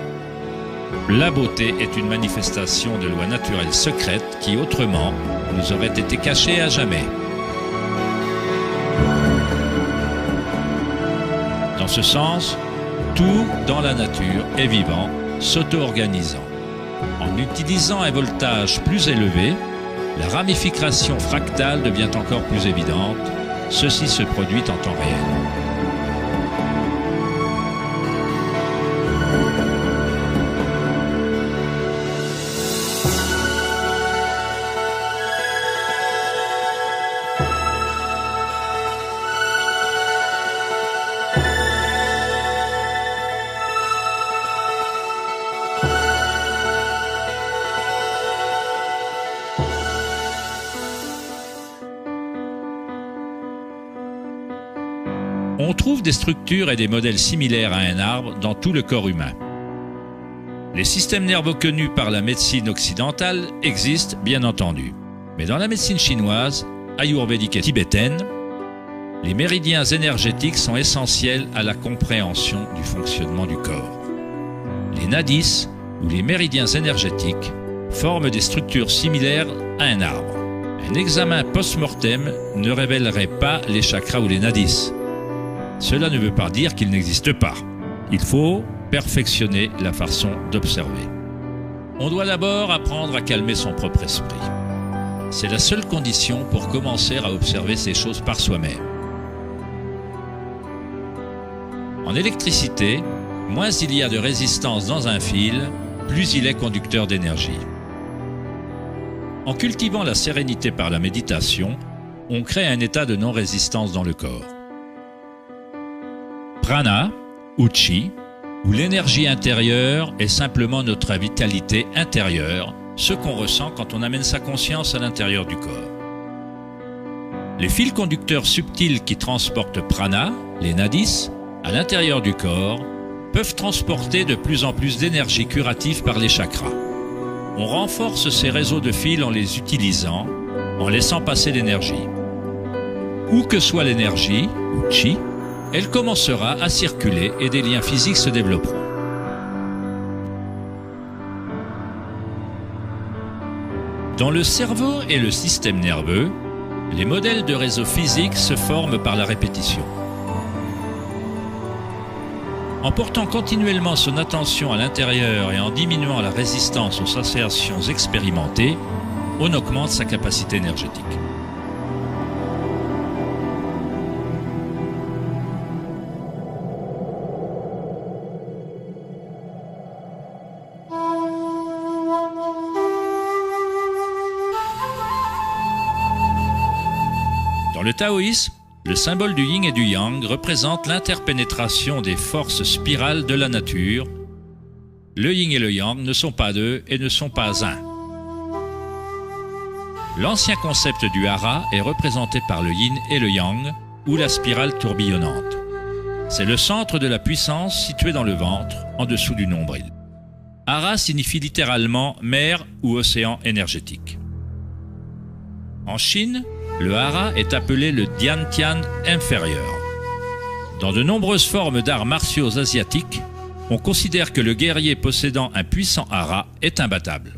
« La beauté est une manifestation de lois naturelles secrètes qui, autrement, nous auraient été cachées à jamais. » Dans ce sens, tout dans la nature est vivant, s'auto-organisant. En utilisant un voltage plus élevé, la ramification fractale devient encore plus évidente. Ceci se produit en temps réel. On trouve des structures et des modèles similaires à un arbre dans tout le corps humain. Les systèmes nerveux connus par la médecine occidentale existent, bien entendu. Mais dans la médecine chinoise, ayurvédique et tibétaine, les méridiens énergétiques sont essentiels à la compréhension du fonctionnement du corps. Les nadis, ou les méridiens énergétiques, forment des structures similaires à un arbre. Un examen post-mortem ne révélerait pas les chakras ou les nadis. Cela ne veut pas dire qu'ils n'existent pas. Il faut perfectionner la façon d'observer. On doit d'abord apprendre à calmer son propre esprit. C'est la seule condition pour commencer à observer ces choses par soi-même. En électricité, moins il y a de résistance dans un fil, plus il est conducteur d'énergie. En cultivant la sérénité par la méditation, on crée un état de non-résistance dans le corps. Prana, ou Chi, où l'énergie intérieure est simplement notre vitalité intérieure, ce qu'on ressent quand on amène sa conscience à l'intérieur du corps. Les fils conducteurs subtils qui transportent prana, les nadis, à l'intérieur du corps, peuvent transporter de plus en plus d'énergie curative par les chakras. On renforce ces réseaux de fils en les utilisant, en laissant passer l'énergie. Où que soit l'énergie, ou chi, elle commencera à circuler et des liens physiques se développeront. Dans le cerveau et le système nerveux, les modèles de réseaux physiques se forment par la répétition. En portant continuellement son attention à l'intérieur et en diminuant la résistance aux sensations expérimentées, on augmente sa capacité énergétique. Dans le taoïsme, le symbole du yin et du yang représente l'interpénétration des forces spirales de la nature. Le yin et le yang ne sont pas deux et ne sont pas un. L'ancien concept du hara est représenté par le yin et le yang, ou la spirale tourbillonnante. C'est le centre de la puissance situé dans le ventre, en dessous du nombril. Hara signifie littéralement mer ou océan énergétique. En Chine, le hara est appelé le diantian inférieur. Dans de nombreuses formes d'arts martiaux asiatiques, on considère que le guerrier possédant un puissant hara est imbattable.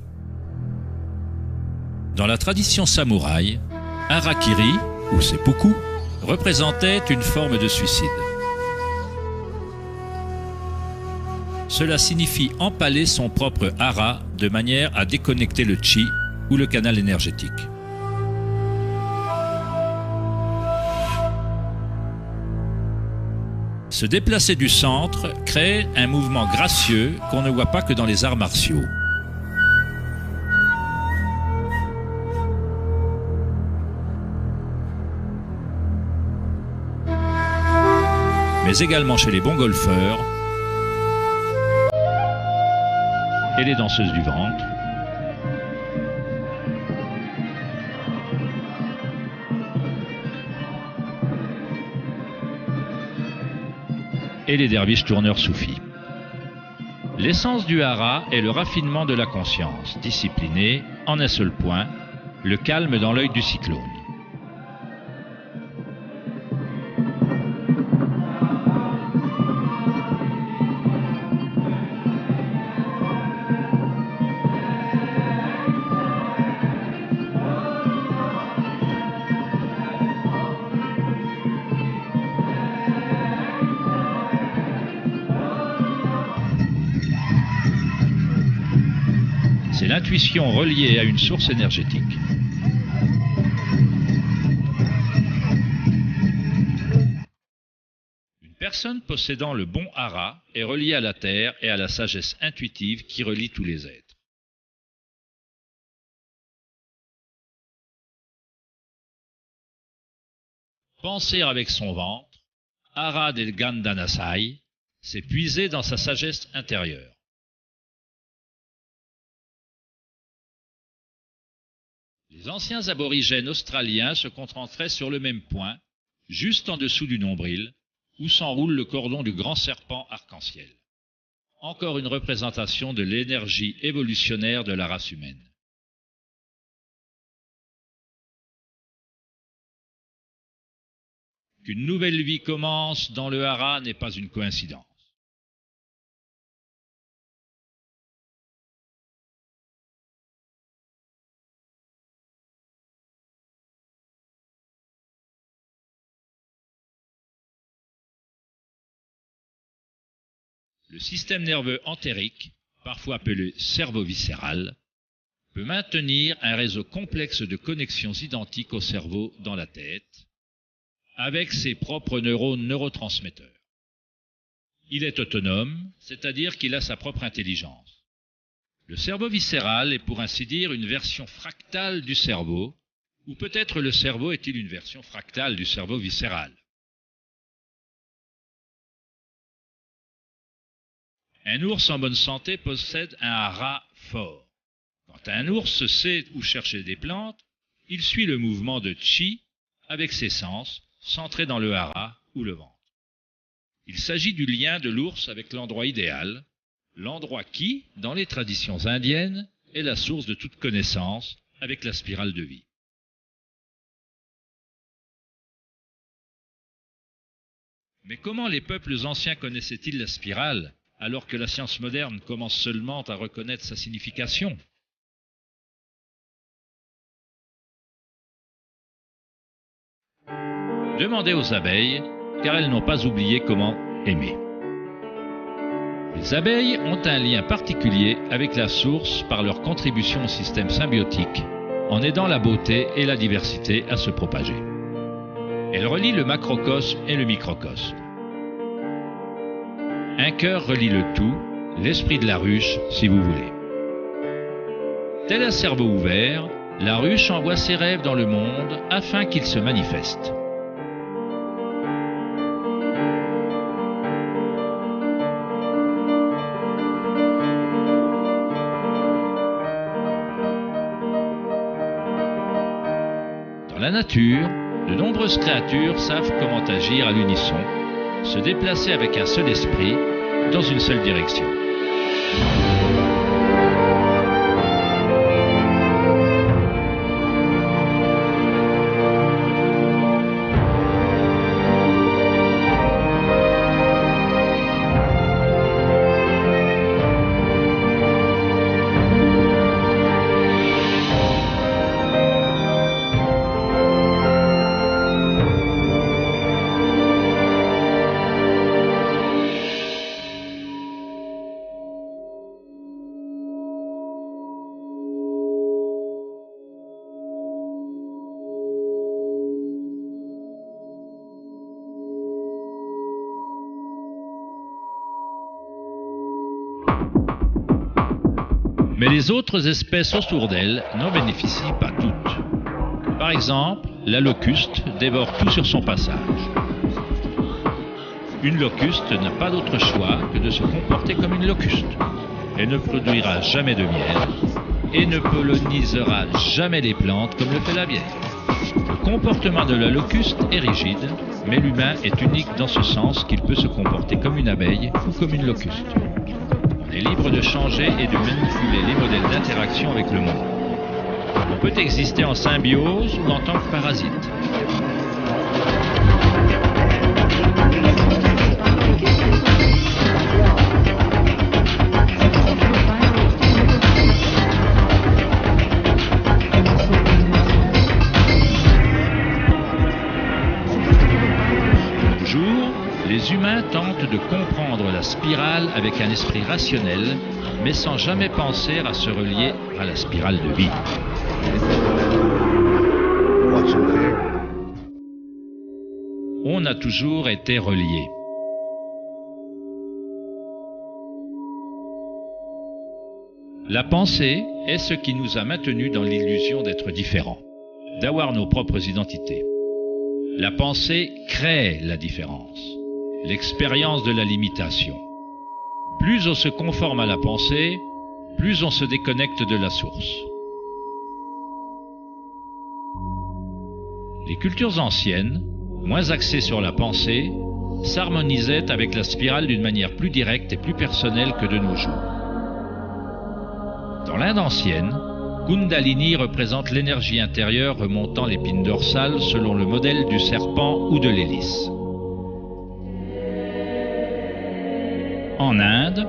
Dans la tradition samouraï, harakiri, ou seppuku, représentait une forme de suicide. Cela signifie empaler son propre hara de manière à déconnecter le chi ou le canal énergétique. Se déplacer du centre crée un mouvement gracieux qu'on ne voit pas que dans les arts martiaux. Mais également chez les bons golfeurs et les danseuses du ventre. Et les derviches tourneurs soufis. L'essence du hara est le raffinement de la conscience, disciplinée en un seul point, le calme dans l'œil du cyclone. C'est l'intuition reliée à une source énergétique. Une personne possédant le bon hara est reliée à la terre et à la sagesse intuitive qui relie tous les êtres. Penser avec son ventre, hara del Gandanasai, c'est puiser dans sa sagesse intérieure. Les anciens aborigènes australiens se concentraient sur le même point, juste en dessous du nombril, où s'enroule le cordon du grand serpent arc-en-ciel. Encore une représentation de l'énergie évolutionnaire de la race humaine. Qu'une nouvelle vie commence dans le hara n'est pas une coïncidence. Le système nerveux entérique, parfois appelé cerveau viscéral, peut maintenir un réseau complexe de connexions identiques au cerveau dans la tête, avec ses propres neurones neurotransmetteurs. Il est autonome, c'est-à-dire qu'il a sa propre intelligence. Le cerveau viscéral est pour ainsi dire une version fractale du cerveau, ou peut-être le cerveau est-il une version fractale du cerveau viscéral. Un ours en bonne santé possède un hara fort. Quand un ours sait où chercher des plantes, il suit le mouvement de chi avec ses sens, centrés dans le hara ou le ventre. Il s'agit du lien de l'ours avec l'endroit idéal, l'endroit qui, dans les traditions indiennes, est la source de toute connaissance avec la spirale de vie. Mais comment les peuples anciens connaissaient-ils la spirale, alors que la science moderne commence seulement à reconnaître sa signification? Demandez aux abeilles, car elles n'ont pas oublié comment aimer. Les abeilles ont un lien particulier avec la source par leur contribution au système symbiotique, en aidant la beauté et la diversité à se propager. Elles relient le macrocosme et le microcosme. Un cœur relie le tout, l'esprit de la ruche, si vous voulez. Tel un cerveau ouvert, la ruche envoie ses rêves dans le monde afin qu'ils se manifestent. Dans la nature, de nombreuses créatures savent comment agir à l'unisson, se déplacer avec un seul esprit, dans une seule direction. Mais les autres espèces autour d'elle n'en bénéficient pas toutes. Par exemple, la locuste dévore tout sur son passage. Une locuste n'a pas d'autre choix que de se comporter comme une locuste. Elle ne produira jamais de miel et ne pollinisera jamais les plantes comme le fait la bière. Le comportement de la locuste est rigide, mais l'humain est unique dans ce sens qu'il peut se comporter comme une abeille ou comme une locuste. On est libre de changer et de manipuler les modèles d'interaction avec le monde. On peut exister en symbiose ou en tant que parasite. Les humains tentent de comprendre la spirale avec un esprit rationnel, mais sans jamais penser à se relier à la spirale de vie. On a toujours été reliés. La pensée est ce qui nous a maintenus dans l'illusion d'être différents, d'avoir nos propres identités. La pensée crée la différence. L'expérience de la limitation. Plus on se conforme à la pensée, plus on se déconnecte de la source. Les cultures anciennes, moins axées sur la pensée, s'harmonisait avec la spirale d'une manière plus directe et plus personnelle que de nos jours. Dans l'Inde ancienne, Kundalini représente l'énergie intérieure remontant l'épine dorsale selon le modèle du serpent ou de l'hélice. En Inde,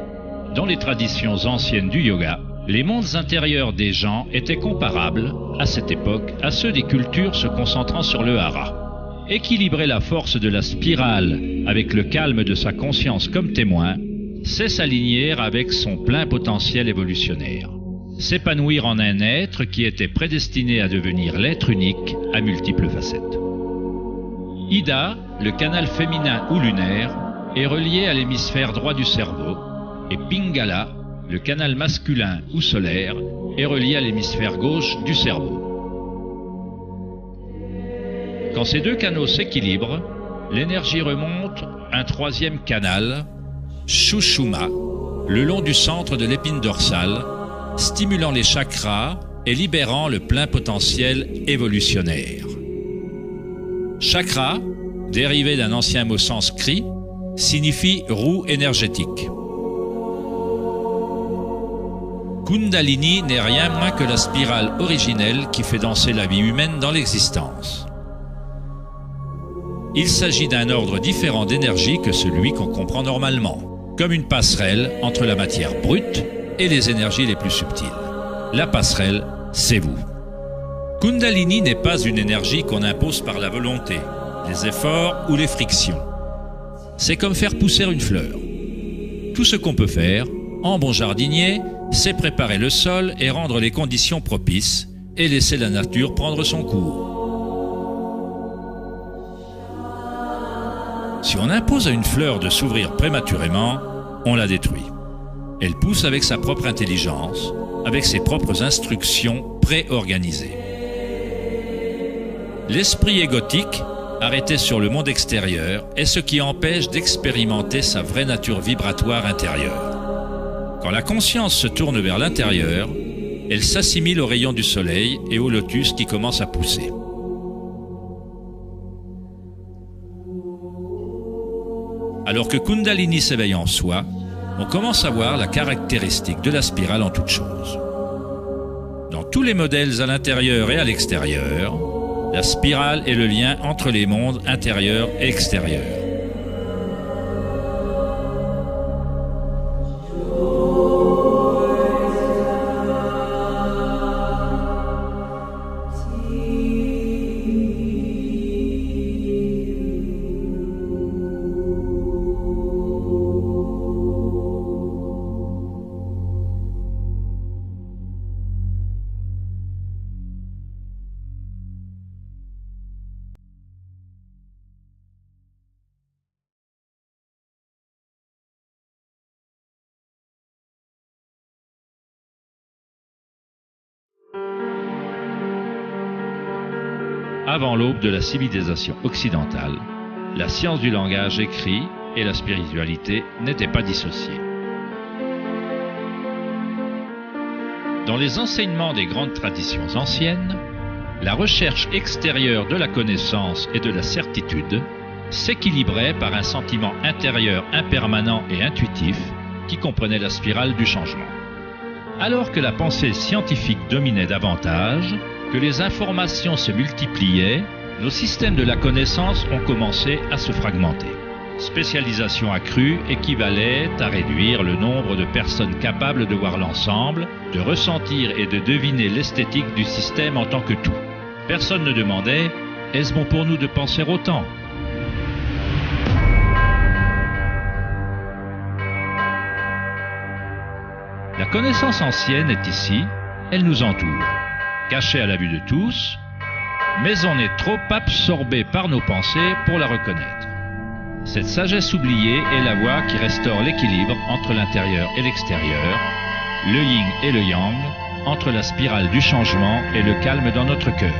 dans les traditions anciennes du yoga, les mondes intérieurs des gens étaient comparables, à cette époque, à ceux des cultures se concentrant sur le hara. Équilibrer la force de la spirale avec le calme de sa conscience comme témoin, c'est s'aligner avec son plein potentiel évolutionnaire. S'épanouir en un être qui était prédestiné à devenir l'être unique à multiples facettes. Ida, le canal féminin ou lunaire, est relié à l'hémisphère droit du cerveau, et Pingala, le canal masculin ou solaire, est relié à l'hémisphère gauche du cerveau. Quand ces deux canaux s'équilibrent, l'énergie remonte un troisième canal, Shushuma, le long du centre de l'épine dorsale, stimulant les chakras et libérant le plein potentiel évolutionnaire. Chakra, dérivé d'un ancien mot sanskrit, signifie roue énergétique. Kundalini n'est rien moins que la spirale originelle qui fait danser la vie humaine dans l'existence. Il s'agit d'un ordre différent d'énergie que celui qu'on comprend normalement, comme une passerelle entre la matière brute et les énergies les plus subtiles. La passerelle, c'est vous. Kundalini n'est pas une énergie qu'on impose par la volonté, les efforts ou les frictions. C'est comme faire pousser une fleur. Tout ce qu'on peut faire, en bon jardinier, c'est préparer le sol et rendre les conditions propices et laisser la nature prendre son cours. Si on impose à une fleur de s'ouvrir prématurément, on la détruit. Elle pousse avec sa propre intelligence, avec ses propres instructions préorganisées. L'esprit égotique, arrêté sur le monde extérieur, est ce qui empêche d'expérimenter sa vraie nature vibratoire intérieure. Quand la conscience se tourne vers l'intérieur, elle s'assimile aux rayons du soleil et au lotus qui commence à pousser. Alors que Kundalini s'éveille en soi, on commence à voir la caractéristique de la spirale en toute chose. Dans tous les modèles à l'intérieur et à l'extérieur, la spirale est le lien entre les mondes intérieur et extérieur. Avant l'aube de la civilisation occidentale, la science du langage écrit et la spiritualité n'étaient pas dissociées. Dans les enseignements des grandes traditions anciennes, la recherche extérieure de la connaissance et de la certitude s'équilibrait par un sentiment intérieur impermanent et intuitif qui comprenait la spirale du changement. Alors que la pensée scientifique dominait davantage, que les informations se multipliaient, nos systèmes de la connaissance ont commencé à se fragmenter. Spécialisation accrue équivalait à réduire le nombre de personnes capables de voir l'ensemble, de ressentir et de deviner l'esthétique du système en tant que tout. Personne ne demandait « Est-ce bon pour nous de penser autant ?» La connaissance ancienne est ici, elle nous entoure, cachée à la vue de tous, mais on est trop absorbé par nos pensées pour la reconnaître. Cette sagesse oubliée est la voie qui restaure l'équilibre entre l'intérieur et l'extérieur, le yin et le yang, entre la spirale du changement et le calme dans notre cœur.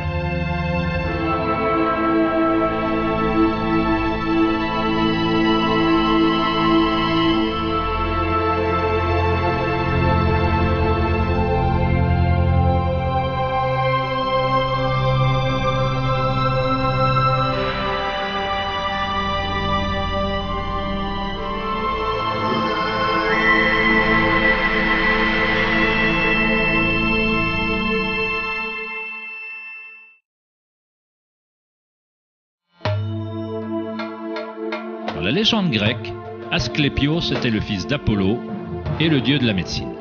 légende grecque, Asclépios était le fils d'Apollo et le dieu de la médecine.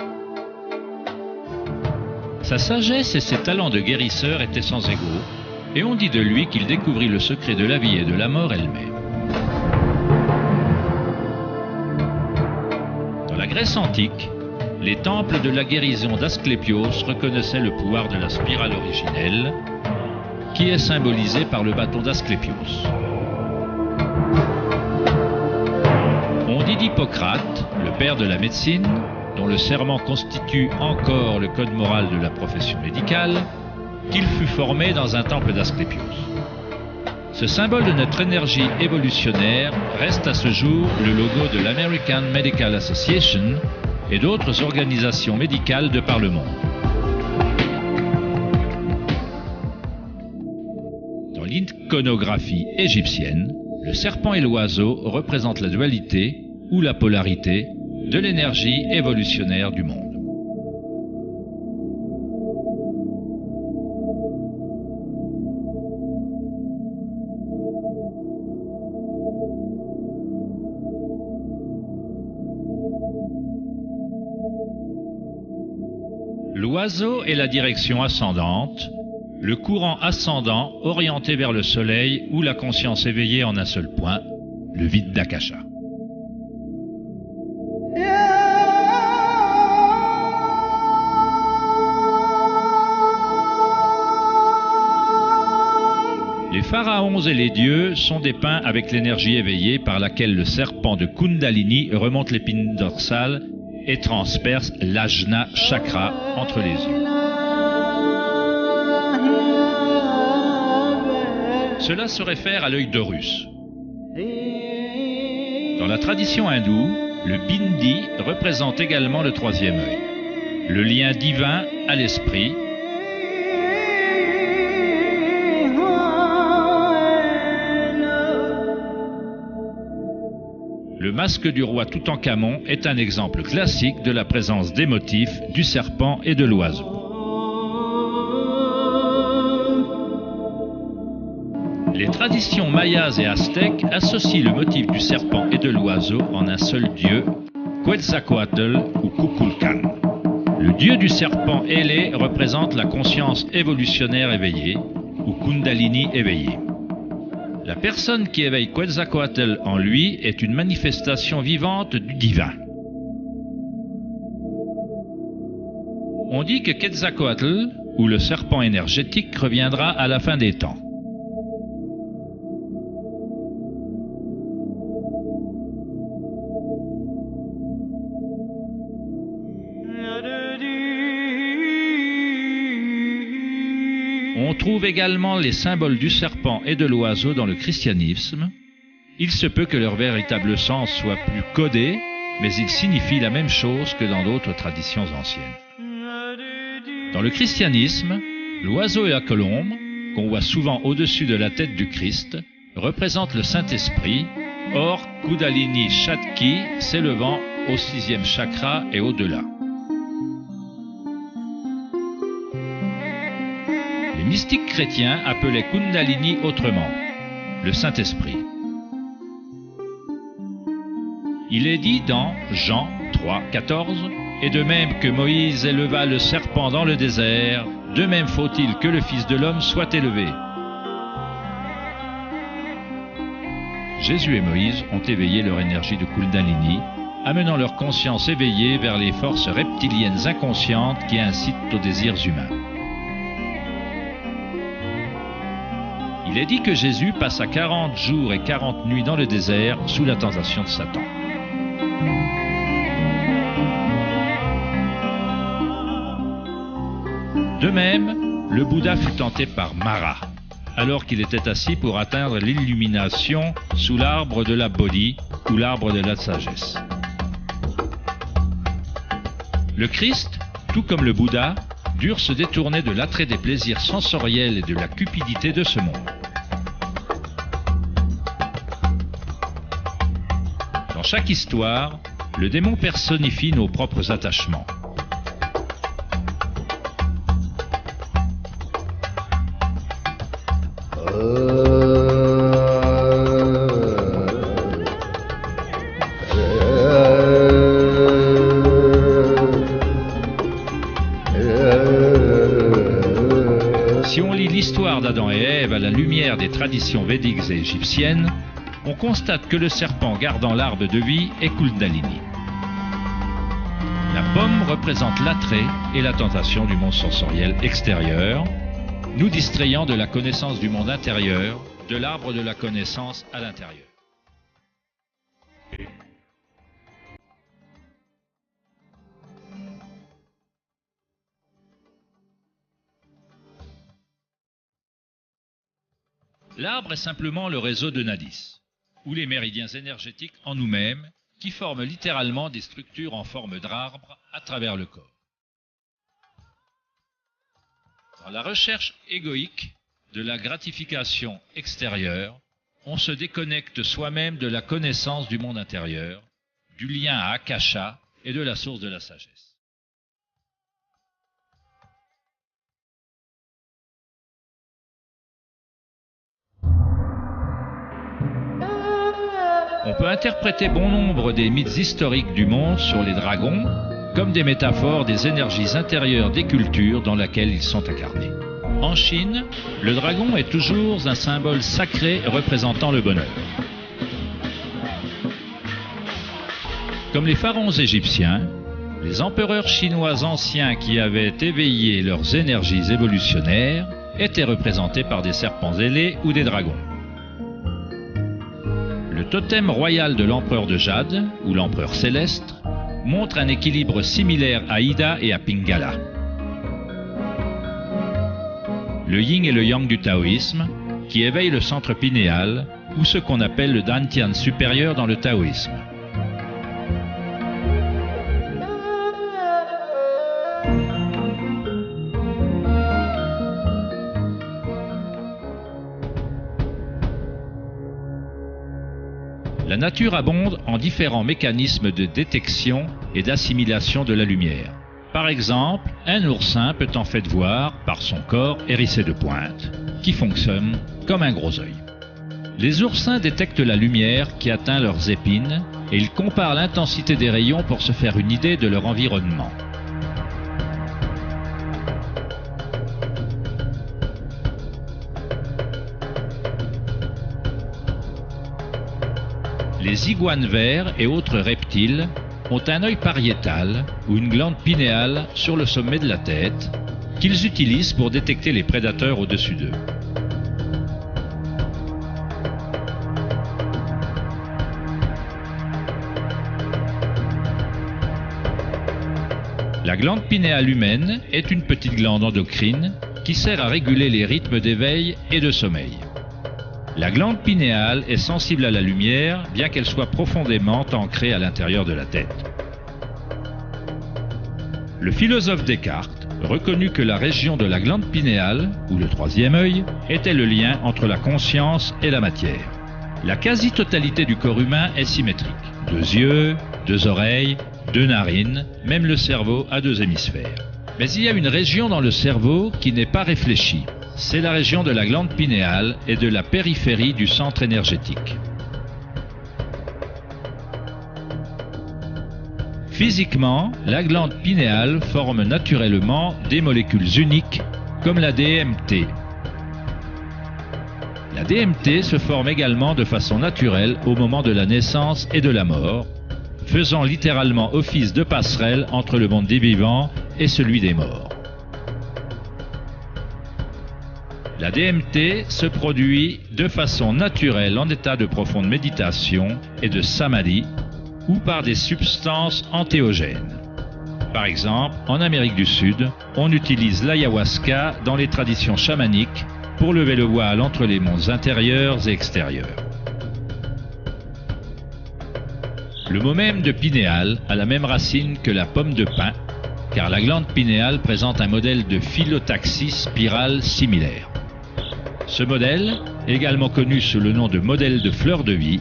Sa sagesse et ses talents de guérisseur étaient sans égaux, et on dit de lui qu'il découvrit le secret de la vie et de la mort elle-même. Dans la Grèce antique, les temples de la guérison d'Asclépios reconnaissaient le pouvoir de la spirale originelle, qui est symbolisée par le bâton d'Asclépios. On dit d'Hippocrate, le père de la médecine, dont le serment constitue encore le code moral de la profession médicale, qu'il fut formé dans un temple d'Asclépios. Ce symbole de notre énergie évolutionnaire reste à ce jour le logo de l'American Medical Association et d'autres organisations médicales de par le monde. Dans l'iconographie égyptienne, le serpent et l'oiseau représentent la dualité ou la polarité de l'énergie évolutionnaire du monde. L'oiseau est la direction ascendante, le courant ascendant orienté vers le soleil ou la conscience éveillée en un seul point, le vide d'Akasha. Les pharaons et les dieux sont dépeints avec l'énergie éveillée par laquelle le serpent de Kundalini remonte l'épine dorsale et transperce l'ajna chakra entre les yeux. Cela se réfère à l'œil d'Horus. Dans la tradition hindoue, le bindi représente également le troisième œil, le lien divin à l'esprit. Le masque du roi Toutankhamon est un exemple classique de la présence des motifs du serpent et de l'oiseau. Les traditions mayas et aztèques associent le motif du serpent et de l'oiseau en un seul dieu, Quetzalcoatl ou Kukulkan. Le dieu du serpent ailé représente la conscience évolutionnaire éveillée ou Kundalini éveillée. La personne qui éveille Quetzalcoatl en lui est une manifestation vivante du divin. On dit que Quetzalcoatl, ou le serpent énergétique, reviendra à la fin des temps. On trouve également les symboles du serpent et de l'oiseau dans le christianisme. Il se peut que leur véritable sens soit plus codé, mais ils signifient la même chose que dans d'autres traditions anciennes. Dans le christianisme, l'oiseau et la colombe, qu'on voit souvent au-dessus de la tête du Christ, représentent le Saint-Esprit, or Kundalini Shakti s'élevant au 6e chakra et au-delà. Les mystiques chrétiens appelaient Kundalini autrement, le Saint-Esprit. Il est dit dans Jean 3, 14, « Et de même que Moïse éleva le serpent dans le désert, de même faut-il que le Fils de l'homme soit élevé. » Jésus et Moïse ont éveillé leur énergie de Kundalini, amenant leur conscience éveillée vers les forces reptiliennes inconscientes qui incitent aux désirs humains. Il est dit que Jésus passa 40 jours et 40 nuits dans le désert sous la tentation de Satan. De même, le Bouddha fut tenté par Mara, alors qu'il était assis pour atteindre l'illumination sous l'arbre de la Bodhi ou l'arbre de la sagesse. Le Christ, tout comme le Bouddha, durent se détourner de l'attrait des plaisirs sensoriels et de la cupidité de ce monde. Dans chaque histoire, le démon personnifie nos propres attachements. Adam et Ève à la lumière des traditions védiques et égyptiennes, on constate que le serpent gardant l'arbre de vie est Kundalini. La pomme représente l'attrait et la tentation du monde sensoriel extérieur, nous distrayant de la connaissance du monde intérieur, de l'arbre de la connaissance à l'intérieur. L'arbre est simplement le réseau de nadis, ou les méridiens énergétiques en nous-mêmes, qui forment littéralement des structures en forme d'arbre à travers le corps. Dans la recherche égoïque de la gratification extérieure, on se déconnecte soi-même de la connaissance du monde intérieur, du lien à Akasha et de la source de la sagesse. On peut interpréter bon nombre des mythes historiques du monde sur les dragons comme des métaphores des énergies intérieures des cultures dans lesquelles ils sont incarnés. En Chine, le dragon est toujours un symbole sacré représentant le bonheur. Comme les pharaons égyptiens, les empereurs chinois anciens qui avaient éveillé leurs énergies évolutionnaires étaient représentés par des serpents ailés ou des dragons. Le totem royal de l'empereur de Jade, ou l'empereur céleste, montre un équilibre similaire à Ida et à Pingala. Le yin et le yang du taoïsme, qui éveille le centre pinéal, ou ce qu'on appelle le dantian supérieur dans le taoïsme. La nature abonde en différents mécanismes de détection et d'assimilation de la lumière. Par exemple, un oursin peut en fait voir, par son corps hérissé de pointes, qui fonctionne comme un gros œil. Les oursins détectent la lumière qui atteint leurs épines et ils comparent l'intensité des rayons pour se faire une idée de leur environnement. Les iguanes verts et autres reptiles ont un œil pariétal ou une glande pinéale sur le sommet de la tête qu'ils utilisent pour détecter les prédateurs au-dessus d'eux. La glande pinéale humaine est une petite glande endocrine qui sert à réguler les rythmes d'éveil et de sommeil. La glande pinéale est sensible à la lumière, bien qu'elle soit profondément ancrée à l'intérieur de la tête. Le philosophe Descartes reconnut que la région de la glande pinéale, ou le troisième œil, était le lien entre la conscience et la matière. La quasi-totalité du corps humain est symétrique. 2 yeux, 2 oreilles, 2 narines, même le cerveau a 2 hémisphères. Mais il y a une région dans le cerveau qui n'est pas réfléchie. C'est la région de la glande pinéale et de la périphérie du centre énergétique. Physiquement, la glande pinéale forme naturellement des molécules uniques comme la DMT. La DMT se forme également de façon naturelle au moment de la naissance et de la mort, faisant littéralement office de passerelle entre le monde des vivants et celui des morts. La DMT se produit de façon naturelle en état de profonde méditation et de samadhi ou par des substances entéogènes. Par exemple, en Amérique du Sud, on utilise l'ayahuasca dans les traditions chamaniques pour lever le voile entre les mondes intérieurs et extérieurs. Le mot même de pinéal a la même racine que la pomme de pin, car la glande pinéale présente un modèle de phyllotaxie spirale similaire. Ce modèle, également connu sous le nom de modèle de fleur de vie,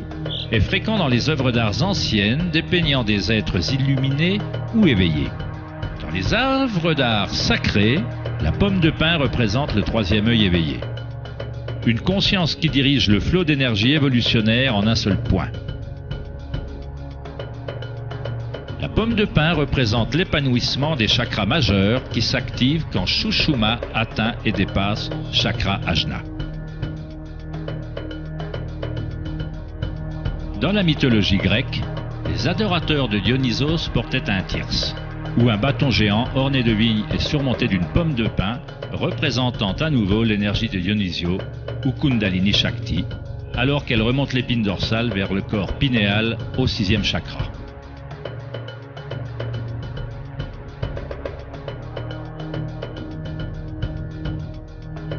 est fréquent dans les œuvres d'art anciennes dépeignant des êtres illuminés ou éveillés. Dans les œuvres d'art sacrées, la pomme de pin représente le troisième œil éveillé. Une conscience qui dirige le flot d'énergie évolutionnaire en un seul point. La pomme de pin représente l'épanouissement des chakras majeurs qui s'activent quand Sushumna atteint et dépasse chakra Ajna. Dans la mythologie grecque, les adorateurs de Dionysos portaient un thyrse, ou un bâton géant orné de vignes et surmonté d'une pomme de pin, représentant à nouveau l'énergie de Dionysio, ou Kundalini Shakti, alors qu'elle remonte l'épine dorsale vers le corps pinéal au 6e chakra.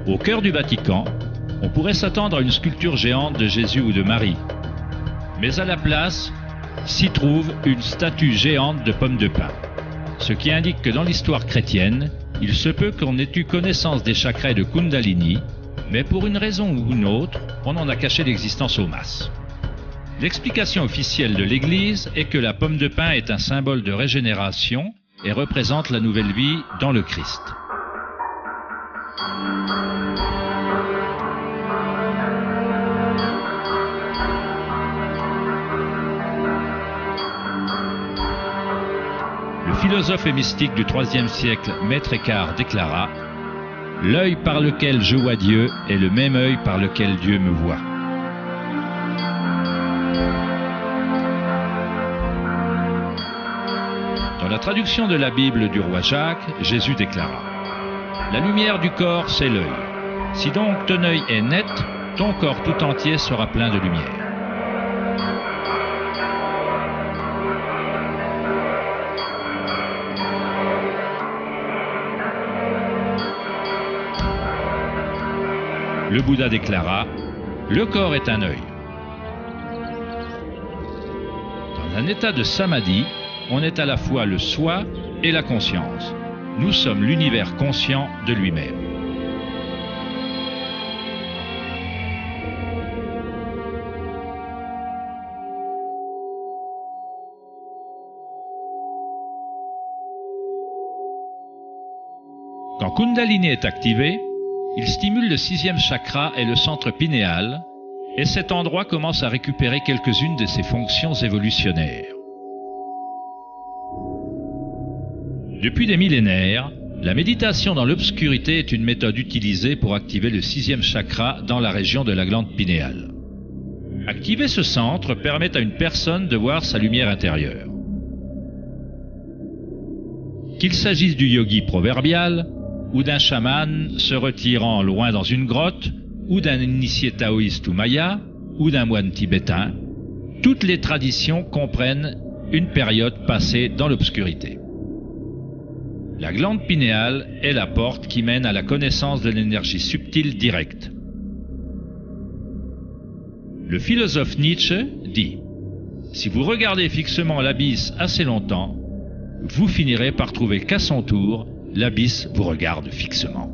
Au cœur du Vatican, on pourrait s'attendre à une sculpture géante de Jésus ou de Marie, mais à la place s'y trouve une statue géante de pomme de pin, ce qui indique que dans l'histoire chrétienne, il se peut qu'on ait eu connaissance des chakras de Kundalini, mais pour une raison ou une autre, on en a caché l'existence aux masses. L'explication officielle de l'Église est que la pomme de pin est un symbole de régénération et représente la nouvelle vie dans le Christ. Le philosophe et mystique du IIIe siècle, Maître Eckhart, déclara « L'œil par lequel je vois Dieu est le même œil par lequel Dieu me voit. » Dans la traduction de la Bible du roi Jacques, Jésus déclara « La lumière du corps, c'est l'œil. Si donc ton œil est net, ton corps tout entier sera plein de lumière. » Le Bouddha déclara « Le corps est un œil. » Dans un état de samadhi, on est à la fois le soi et la conscience. Nous sommes l'univers conscient de lui-même. Quand Kundalini est activé, il stimule le 6e chakra et le centre pinéal, et cet endroit commence à récupérer quelques-unes de ses fonctions évolutionnaires. Depuis des millénaires, la méditation dans l'obscurité est une méthode utilisée pour activer le 6e chakra dans la région de la glande pinéale. Activer ce centre permet à une personne de voir sa lumière intérieure. Qu'il s'agisse du yogi proverbial, ou d'un chaman se retirant loin dans une grotte, ou d'un initié taoïste ou maya, ou d'un moine tibétain, toutes les traditions comprennent une période passée dans l'obscurité. La glande pinéale est la porte qui mène à la connaissance de l'énergie subtile directe. Le philosophe Nietzsche dit « Si vous regardez fixement l'abysse assez longtemps, vous finirez par trouver qu'à son tour, l'abysse vous regarde fixement. »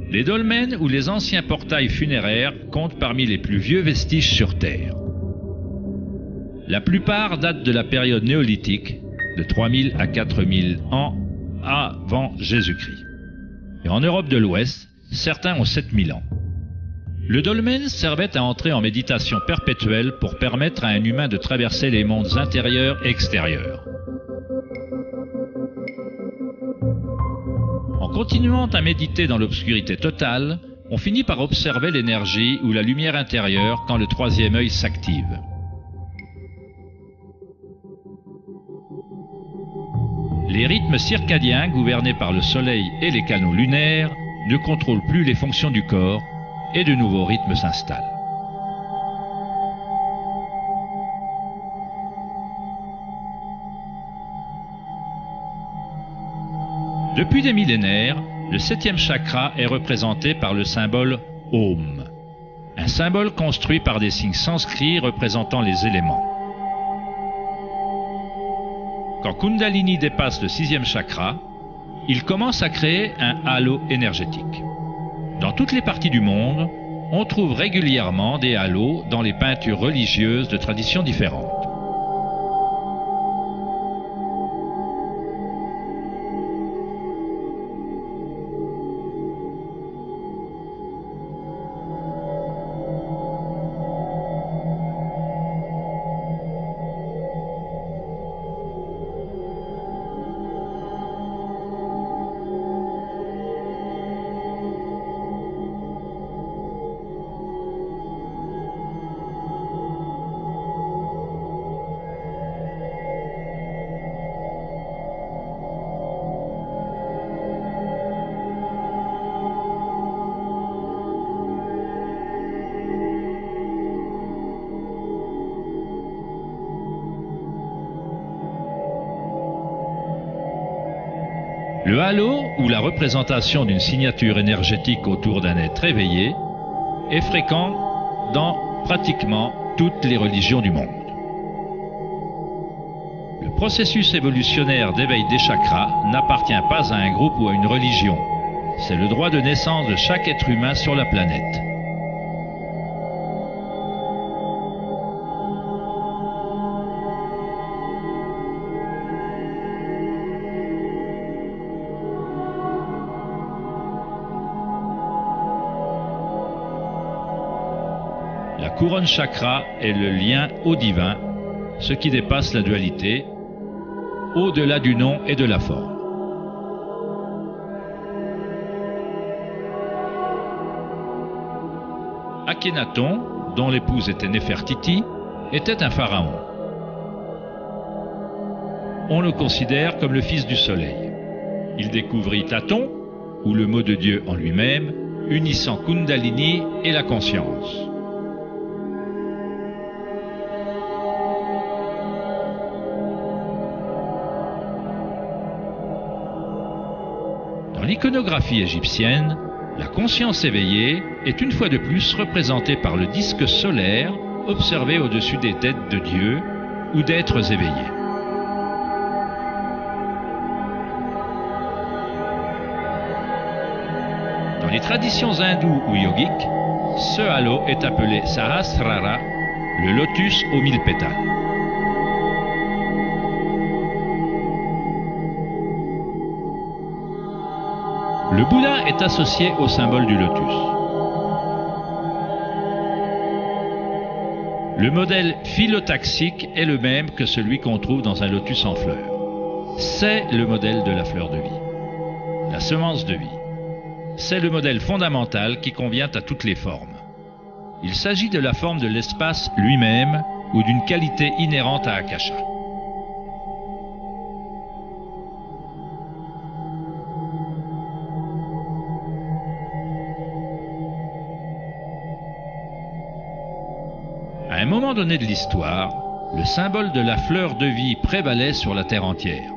Les dolmens ou les anciens portails funéraires comptent parmi les plus vieux vestiges sur Terre. La plupart datent de la période néolithique, de 3000 à 4000 ans avant Jésus-Christ. Et en Europe de l'Ouest, certains ont 7000 ans. Le dolmen servait à entrer en méditation perpétuelle pour permettre à un humain de traverser les mondes intérieurs et extérieurs. En continuant à méditer dans l'obscurité totale, on finit par observer l'énergie ou la lumière intérieure quand le 3e œil s'active. Les rythmes circadiens gouvernés par le soleil et les canaux lunaires ne contrôlent plus les fonctions du corps et de nouveaux rythmes s'installent. Depuis des millénaires, le 7e chakra est représenté par le symbole Om, un symbole construit par des signes sanscrits représentant les éléments. Quand Kundalini dépasse le 6e chakra, il commence à créer un halo énergétique. Dans toutes les parties du monde, on trouve régulièrement des halos dans les peintures religieuses de traditions différentes. Le halo, ou la représentation d'une signature énergétique autour d'un être éveillé, est fréquent dans pratiquement toutes les religions du monde. Le processus évolutionnaire d'éveil des chakras n'appartient pas à un groupe ou à une religion. C'est le droit de naissance de chaque être humain sur la planète. La couronne chakra est le lien au divin, ce qui dépasse la dualité, au-delà du nom et de la forme. Akhenaton, dont l'épouse était Néfertiti, était un pharaon. On le considère comme le fils du soleil. Il découvrit Taton, ou le mot de Dieu en lui-même, unissant Kundalini et la conscience. Dans l'iconographie égyptienne, la conscience éveillée est une fois de plus représentée par le disque solaire observé au-dessus des têtes de dieux ou d'êtres éveillés. Dans les traditions hindoues ou yogiques, ce halo est appelé Sahasrara, le lotus aux 1000 pétales. Le Bouddha est associé au symbole du lotus. Le modèle phyllotaxique est le même que celui qu'on trouve dans un lotus en fleurs. C'est le modèle de la fleur de vie, la semence de vie. C'est le modèle fondamental qui convient à toutes les formes. Il s'agit de la forme de l'espace lui-même ou d'une qualité inhérente à Akasha. À un moment donné de l'histoire, le symbole de la fleur de vie prévalait sur la terre entière.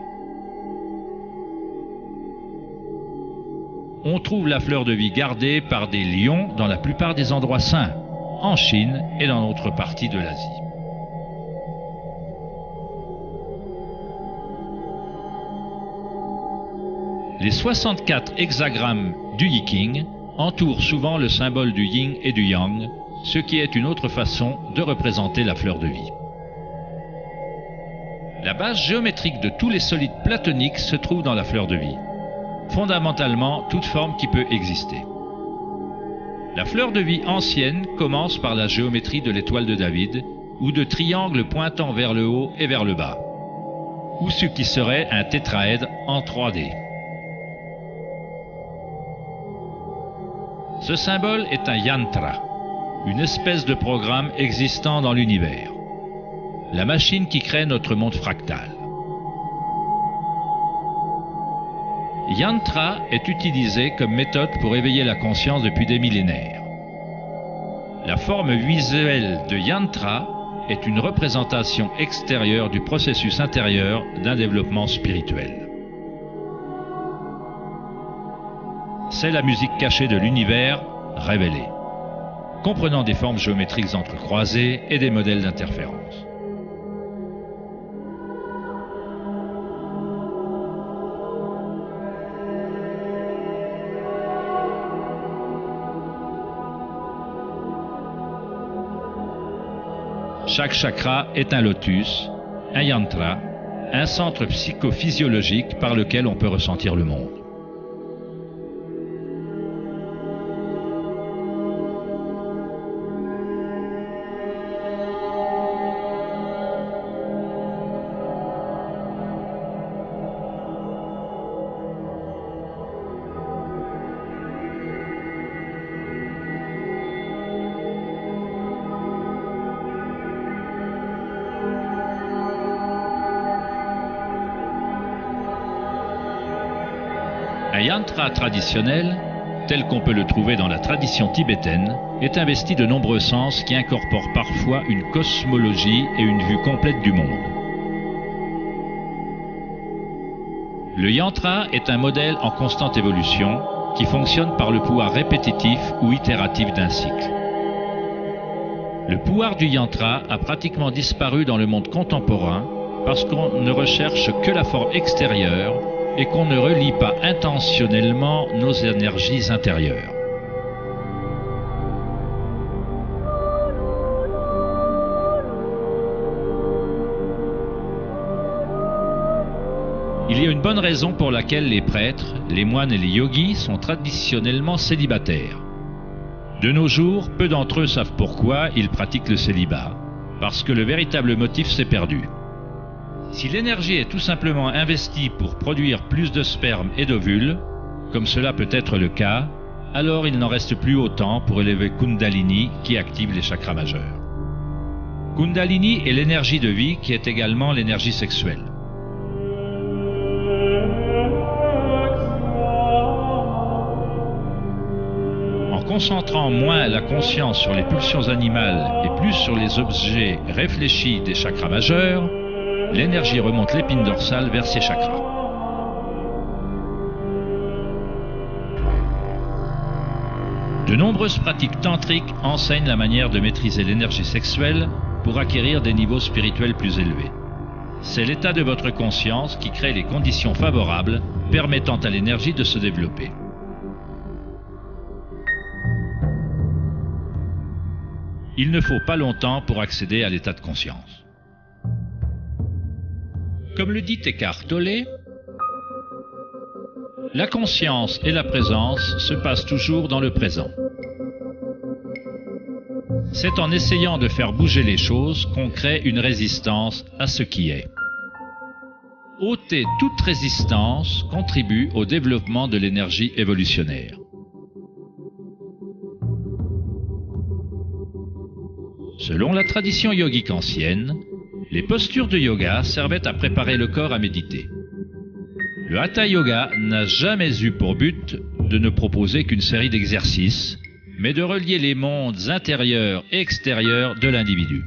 On trouve la fleur de vie gardée par des lions dans la plupart des endroits saints, en Chine et dans d'autres parties de l'Asie. Les 64 hexagrammes du Yiking entourent souvent le symbole du yin et du yang, ce qui est une autre façon de représenter la fleur de vie. La base géométrique de tous les solides platoniques se trouve dans la fleur de vie. Fondamentalement, toute forme qui peut exister. La fleur de vie ancienne commence par la géométrie de l'étoile de David, ou de triangles pointant vers le haut et vers le bas, ou ce qui serait un tétraèdre en 3D. Ce symbole est un yantra, une espèce de programme existant dans l'univers, la machine qui crée notre monde fractal. Yantra est utilisé comme méthode pour éveiller la conscience depuis des millénaires. La forme visuelle de yantra est une représentation extérieure du processus intérieur d'un développement spirituel. C'est la musique cachée de l'univers révélée, comprenant des formes géométriques entrecroisées et des modèles d'interférence. Chaque chakra est un lotus, un yantra, un centre psychophysiologique par lequel on peut ressentir le monde. Un yantra traditionnel, tel qu'on peut le trouver dans la tradition tibétaine, est investi de nombreux sens qui incorporent parfois une cosmologie et une vue complète du monde. Le yantra est un modèle en constante évolution qui fonctionne par le pouvoir répétitif ou itératif d'un cycle. Le pouvoir du yantra a pratiquement disparu dans le monde contemporain parce qu'on ne recherche que la forme extérieure et qu'on ne relie pas intentionnellement nos énergies intérieures. Il y a une bonne raison pour laquelle les prêtres, les moines et les yogis sont traditionnellement célibataires. De nos jours, peu d'entre eux savent pourquoi ils pratiquent le célibat, parce que le véritable motif s'est perdu. Si l'énergie est tout simplement investie pour produire plus de sperme et d'ovules, comme cela peut être le cas, alors il n'en reste plus autant pour élever Kundalini qui active les chakras majeurs. Kundalini est l'énergie de vie qui est également l'énergie sexuelle. En concentrant moins la conscience sur les pulsions animales et plus sur les objets réfléchis des chakras majeurs, l'énergie remonte l'épine dorsale vers ces chakras. De nombreuses pratiques tantriques enseignent la manière de maîtriser l'énergie sexuelle pour acquérir des niveaux spirituels plus élevés. C'est l'état de votre conscience qui crée les conditions favorables permettant à l'énergie de se développer. Il ne faut pas longtemps pour accéder à l'état de conscience. Comme le dit Eckhart Tolle, la conscience et la présence se passent toujours dans le présent. C'est en essayant de faire bouger les choses qu'on crée une résistance à ce qui est. Ôter toute résistance contribue au développement de l'énergie évolutionnaire. Selon la tradition yogique ancienne, les postures de yoga servaient à préparer le corps à méditer. Le Hatha Yoga n'a jamais eu pour but de ne proposer qu'une série d'exercices, mais de relier les mondes intérieurs et extérieurs de l'individu.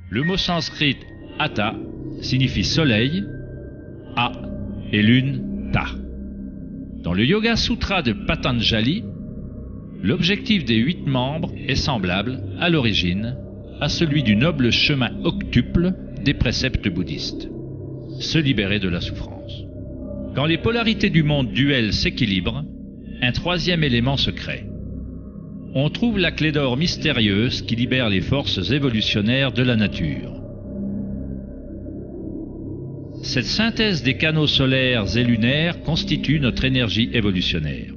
Le mot sanskrit Hatha signifie soleil, A et lune, Ta. Dans le Yoga Sutra de Patanjali, l'objectif des 8 membres est semblable, à l'origine, à celui du noble chemin octuple des préceptes bouddhistes. Se libérer de la souffrance. Quand les polarités du monde duel s'équilibrent, un troisième élément se crée. On trouve la clé d'or mystérieuse qui libère les forces évolutionnaires de la nature. Cette synthèse des canaux solaires et lunaires constitue notre énergie évolutionnaire.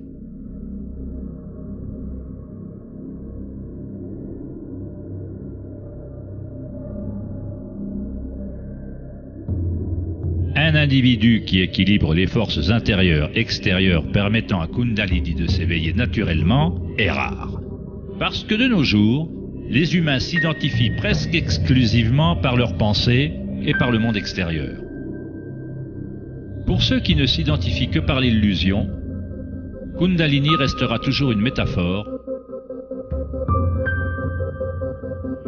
Un individu qui équilibre les forces intérieures-extérieures permettant à Kundalini de s'éveiller naturellement est rare. Parce que de nos jours, les humains s'identifient presque exclusivement par leurs pensées et par le monde extérieur. Pour ceux qui ne s'identifient que par l'illusion, Kundalini restera toujours une métaphore,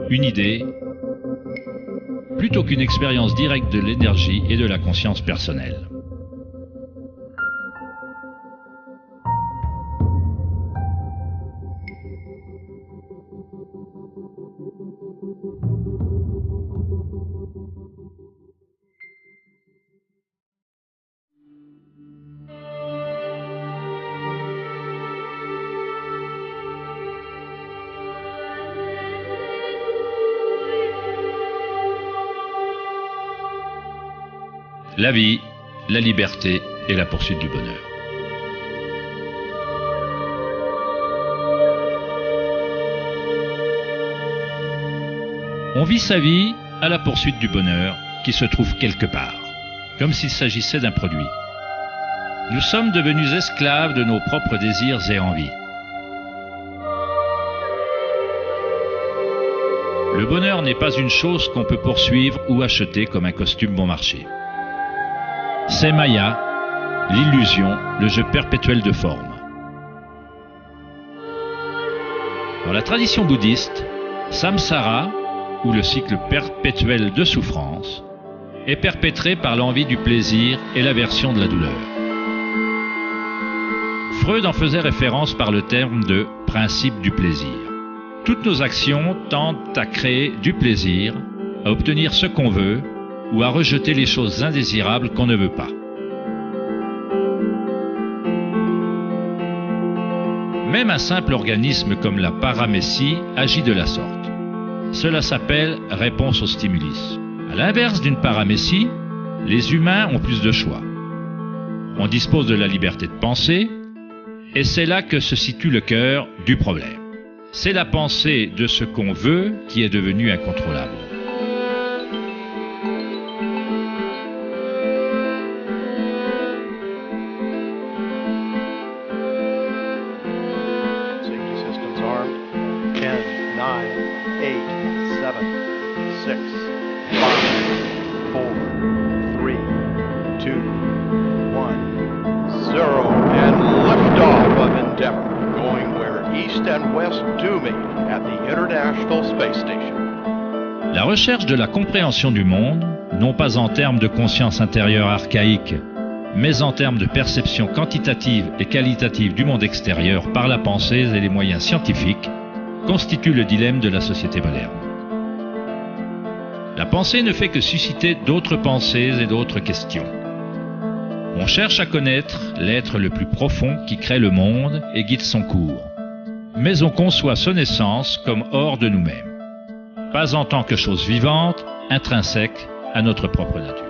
une idée, plutôt qu'une expérience directe de l'énergie et de la conscience personnelle. La vie, la liberté et la poursuite du bonheur. On vit sa vie à la poursuite du bonheur qui se trouve quelque part, comme s'il s'agissait d'un produit. Nous sommes devenus esclaves de nos propres désirs et envies. Le bonheur n'est pas une chose qu'on peut poursuivre ou acheter comme un costume bon marché. C'est Maya, l'illusion, le jeu perpétuel de formes. Dans la tradition bouddhiste, samsara, ou le cycle perpétuel de souffrance, est perpétrée par l'envie du plaisir et l'aversion de la douleur. Freud en faisait référence par le terme de « principe du plaisir ». Toutes nos actions tendent à créer du plaisir, à obtenir ce qu'on veut ou à rejeter les choses indésirables qu'on ne veut pas. Même un simple organisme comme la paramécie agit de la sorte. Cela s'appelle réponse au stimulus. À l'inverse d'une paramécie, les humains ont plus de choix. On dispose de la liberté de penser, et c'est là que se situe le cœur du problème. C'est la pensée de ce qu'on veut qui est devenue incontrôlable. Safety systems armed. 10, 9, 8, 7, 6, 5, 4, 3, 2, 1, 0, and liftoff of Endeavour, going where East and West do meet at the International Space Station. La recherche de la compréhension du monde, non pas en termes de conscience intérieure archaïque, mais en termes de perception quantitative et qualitative du monde extérieur par la pensée et les moyens scientifiques, constitue le dilemme de la société moderne. La pensée ne fait que susciter d'autres pensées et d'autres questions. On cherche à connaître l'être le plus profond qui crée le monde et guide son cours. Mais on conçoit son essence comme hors de nous-mêmes, pas en tant que chose vivante, intrinsèque à notre propre nature.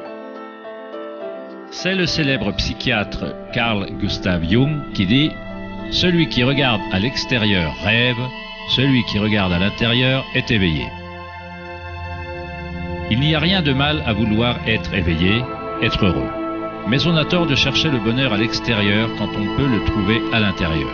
C'est le célèbre psychiatre Carl Gustav Jung qui dit « Celui qui regarde à l'extérieur rêve, celui qui regarde à l'intérieur est éveillé. » Il n'y a rien de mal à vouloir être éveillé, être heureux. Mais on a tort de chercher le bonheur à l'extérieur quand on peut le trouver à l'intérieur.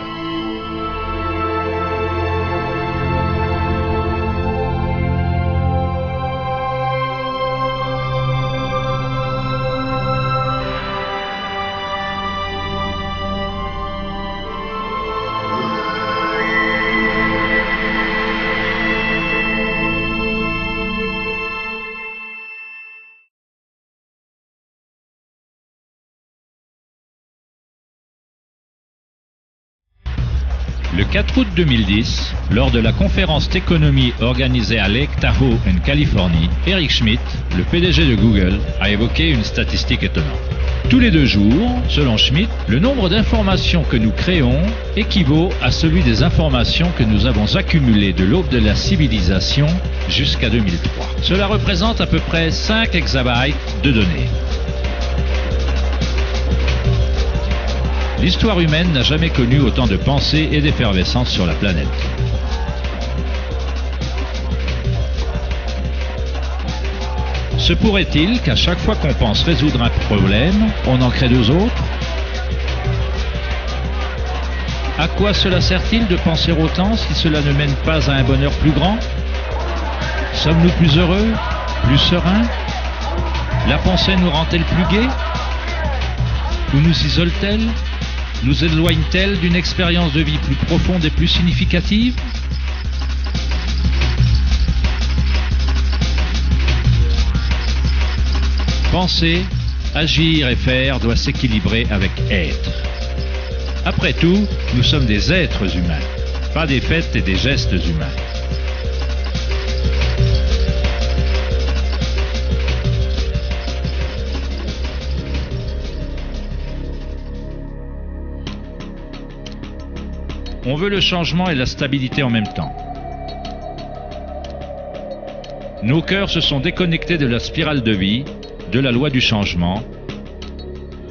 Le 4 août 2010, lors de la conférence d'économie organisée à Lake Tahoe en Californie, Eric Schmidt, le PDG de Google, a évoqué une statistique étonnante. Tous les 2 jours, selon Schmidt, le nombre d'informations que nous créons équivaut à celui des informations que nous avons accumulées de l'aube de la civilisation jusqu'à 2003. Cela représente à peu près 5 exabytes de données. L'histoire humaine n'a jamais connu autant de pensées et d'effervescence sur la planète. Se pourrait-il qu'à chaque fois qu'on pense résoudre un problème, on en crée 2 autres? À quoi cela sert-il de penser autant si cela ne mène pas à un bonheur plus grand? Sommes-nous plus heureux, plus sereins? La pensée nous rend-elle plus gais? Ou nous isole-t-elle? Nous éloigne-t-elle d'une expérience de vie plus profonde et plus significative? Penser, agir et faire doit s'équilibrer avec être. Après tout, nous sommes des êtres humains, pas des faits et des gestes humains. On veut le changement et la stabilité en même temps. Nos cœurs se sont déconnectés de la spirale de vie, de la loi du changement,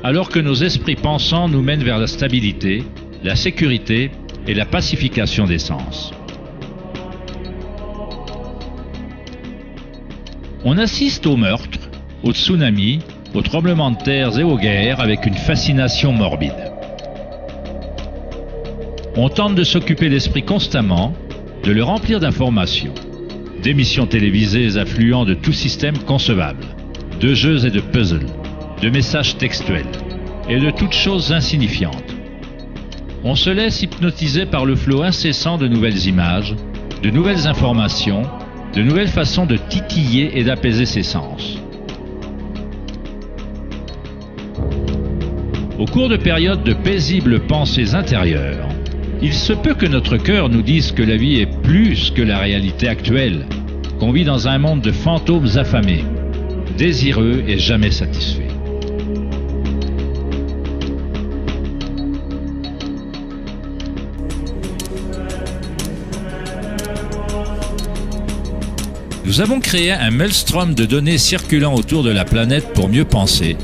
alors que nos esprits pensants nous mènent vers la stabilité, la sécurité et la pacification des sens. On assiste aux meurtres, aux tsunamis, aux tremblements de terre et aux guerres avec une fascination morbide. On tente de s'occuper l'esprit constamment, de le remplir d'informations, d'émissions télévisées affluent de tout système concevable, de jeux et de puzzles, de messages textuels et de toutes choses insignifiantes. On se laisse hypnotiser par le flot incessant de nouvelles images, de nouvelles informations, de nouvelles façons de titiller et d'apaiser ses sens. Au cours de périodes de paisibles pensées intérieures, il se peut que notre cœur nous dise que la vie est plus que la réalité actuelle, qu'on vit dans un monde de fantômes affamés, désireux et jamais satisfaits. Nous avons créé un maelstrom de données circulant autour de la planète pour mieux penser,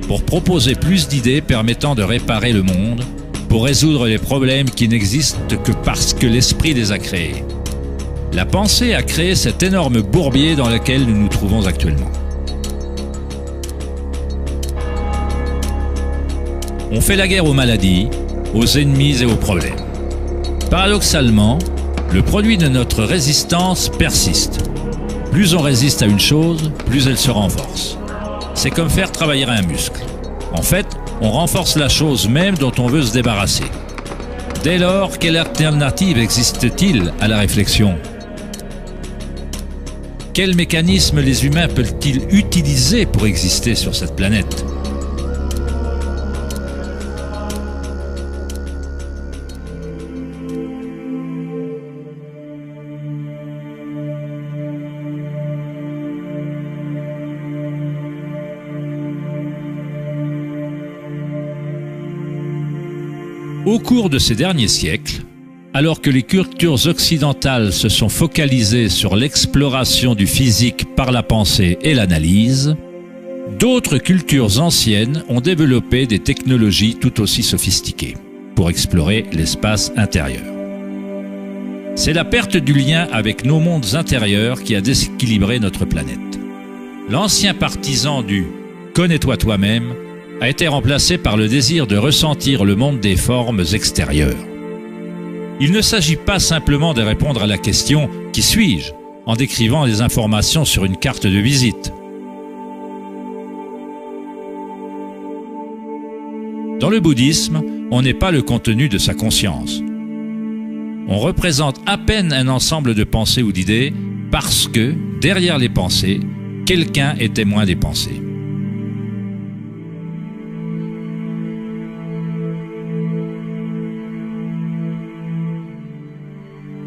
pour proposer plus d'idées permettant de réparer le monde, pour résoudre les problèmes qui n'existent que parce que l'esprit les a créés. La pensée a créé cet énorme bourbier dans lequel nous nous trouvons actuellement. On fait la guerre aux maladies, aux ennemis et aux problèmes. Paradoxalement, le produit de notre résistance persiste. Plus on résiste à une chose, plus elle se renforce. C'est comme faire travailler un muscle. En fait, on renforce la chose même dont on veut se débarrasser. Dès lors, quelle alternative existe-t-il à la réflexion? Quels mécanismes les humains peuvent-ils utiliser pour exister sur cette planète? Au cours de ces derniers siècles, alors que les cultures occidentales se sont focalisées sur l'exploration du physique par la pensée et l'analyse, d'autres cultures anciennes ont développé des technologies tout aussi sophistiquées pour explorer l'espace intérieur. C'est la perte du lien avec nos mondes intérieurs qui a déséquilibré notre planète. L'ancien partisan du « connais-toi toi-même » a été remplacé par le désir de ressentir le monde des formes extérieures. Il ne s'agit pas simplement de répondre à la question « Qui suis-je ?», en décrivant les informations sur une carte de visite. Dans le bouddhisme, on n'est pas le contenu de sa conscience. On représente à peine un ensemble de pensées ou d'idées parce que, derrière les pensées, quelqu'un est témoin des pensées.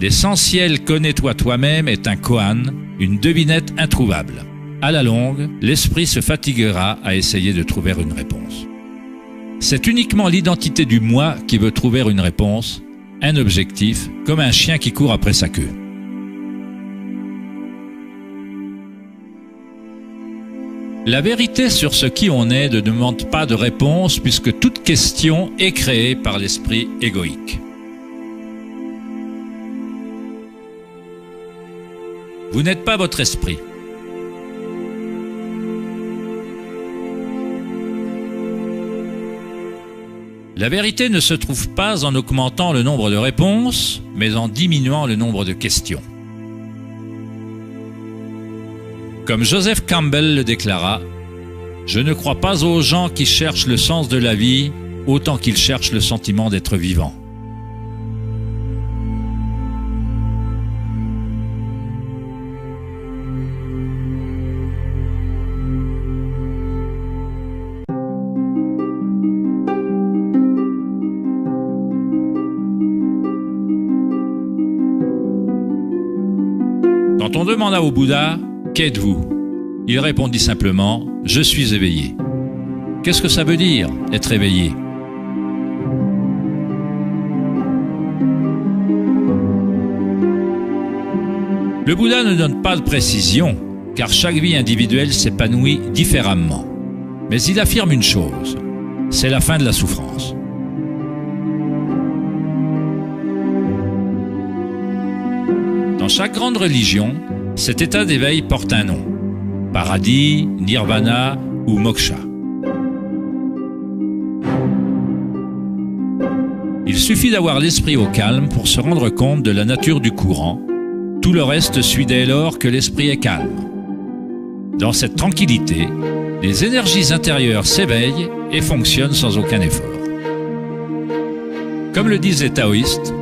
L'essentiel « connais-toi toi-même » est un koan, une devinette introuvable. À la longue, l'esprit se fatiguera à essayer de trouver une réponse. C'est uniquement l'identité du moi qui veut trouver une réponse, un objectif, comme un chien qui court après sa queue. La vérité sur ce qui on est ne demande pas de réponse puisque toute question est créée par l'esprit égoïque. Vous n'êtes pas votre esprit. La vérité ne se trouve pas en augmentant le nombre de réponses, mais en diminuant le nombre de questions. Comme Joseph Campbell le déclara, « Je ne crois pas aux gens qui cherchent le sens de la vie autant qu'ils cherchent le sentiment d'être vivant. » Quand on demanda au Bouddha « Qu'êtes-vous » il répondit simplement « Je suis éveillé ». Qu'est-ce que ça veut dire, être éveillé? Le Bouddha ne donne pas de précision, car chaque vie individuelle s'épanouit différemment. Mais il affirme une chose, c'est la fin de la souffrance. Dans chaque grande religion, cet état d'éveil porte un nom. Paradis, nirvana ou moksha. Il suffit d'avoir l'esprit au calme pour se rendre compte de la nature du courant. Tout le reste suit dès lors que l'esprit est calme. Dans cette tranquillité, les énergies intérieures s'éveillent et fonctionnent sans aucun effort. Comme le disent les taoïstes,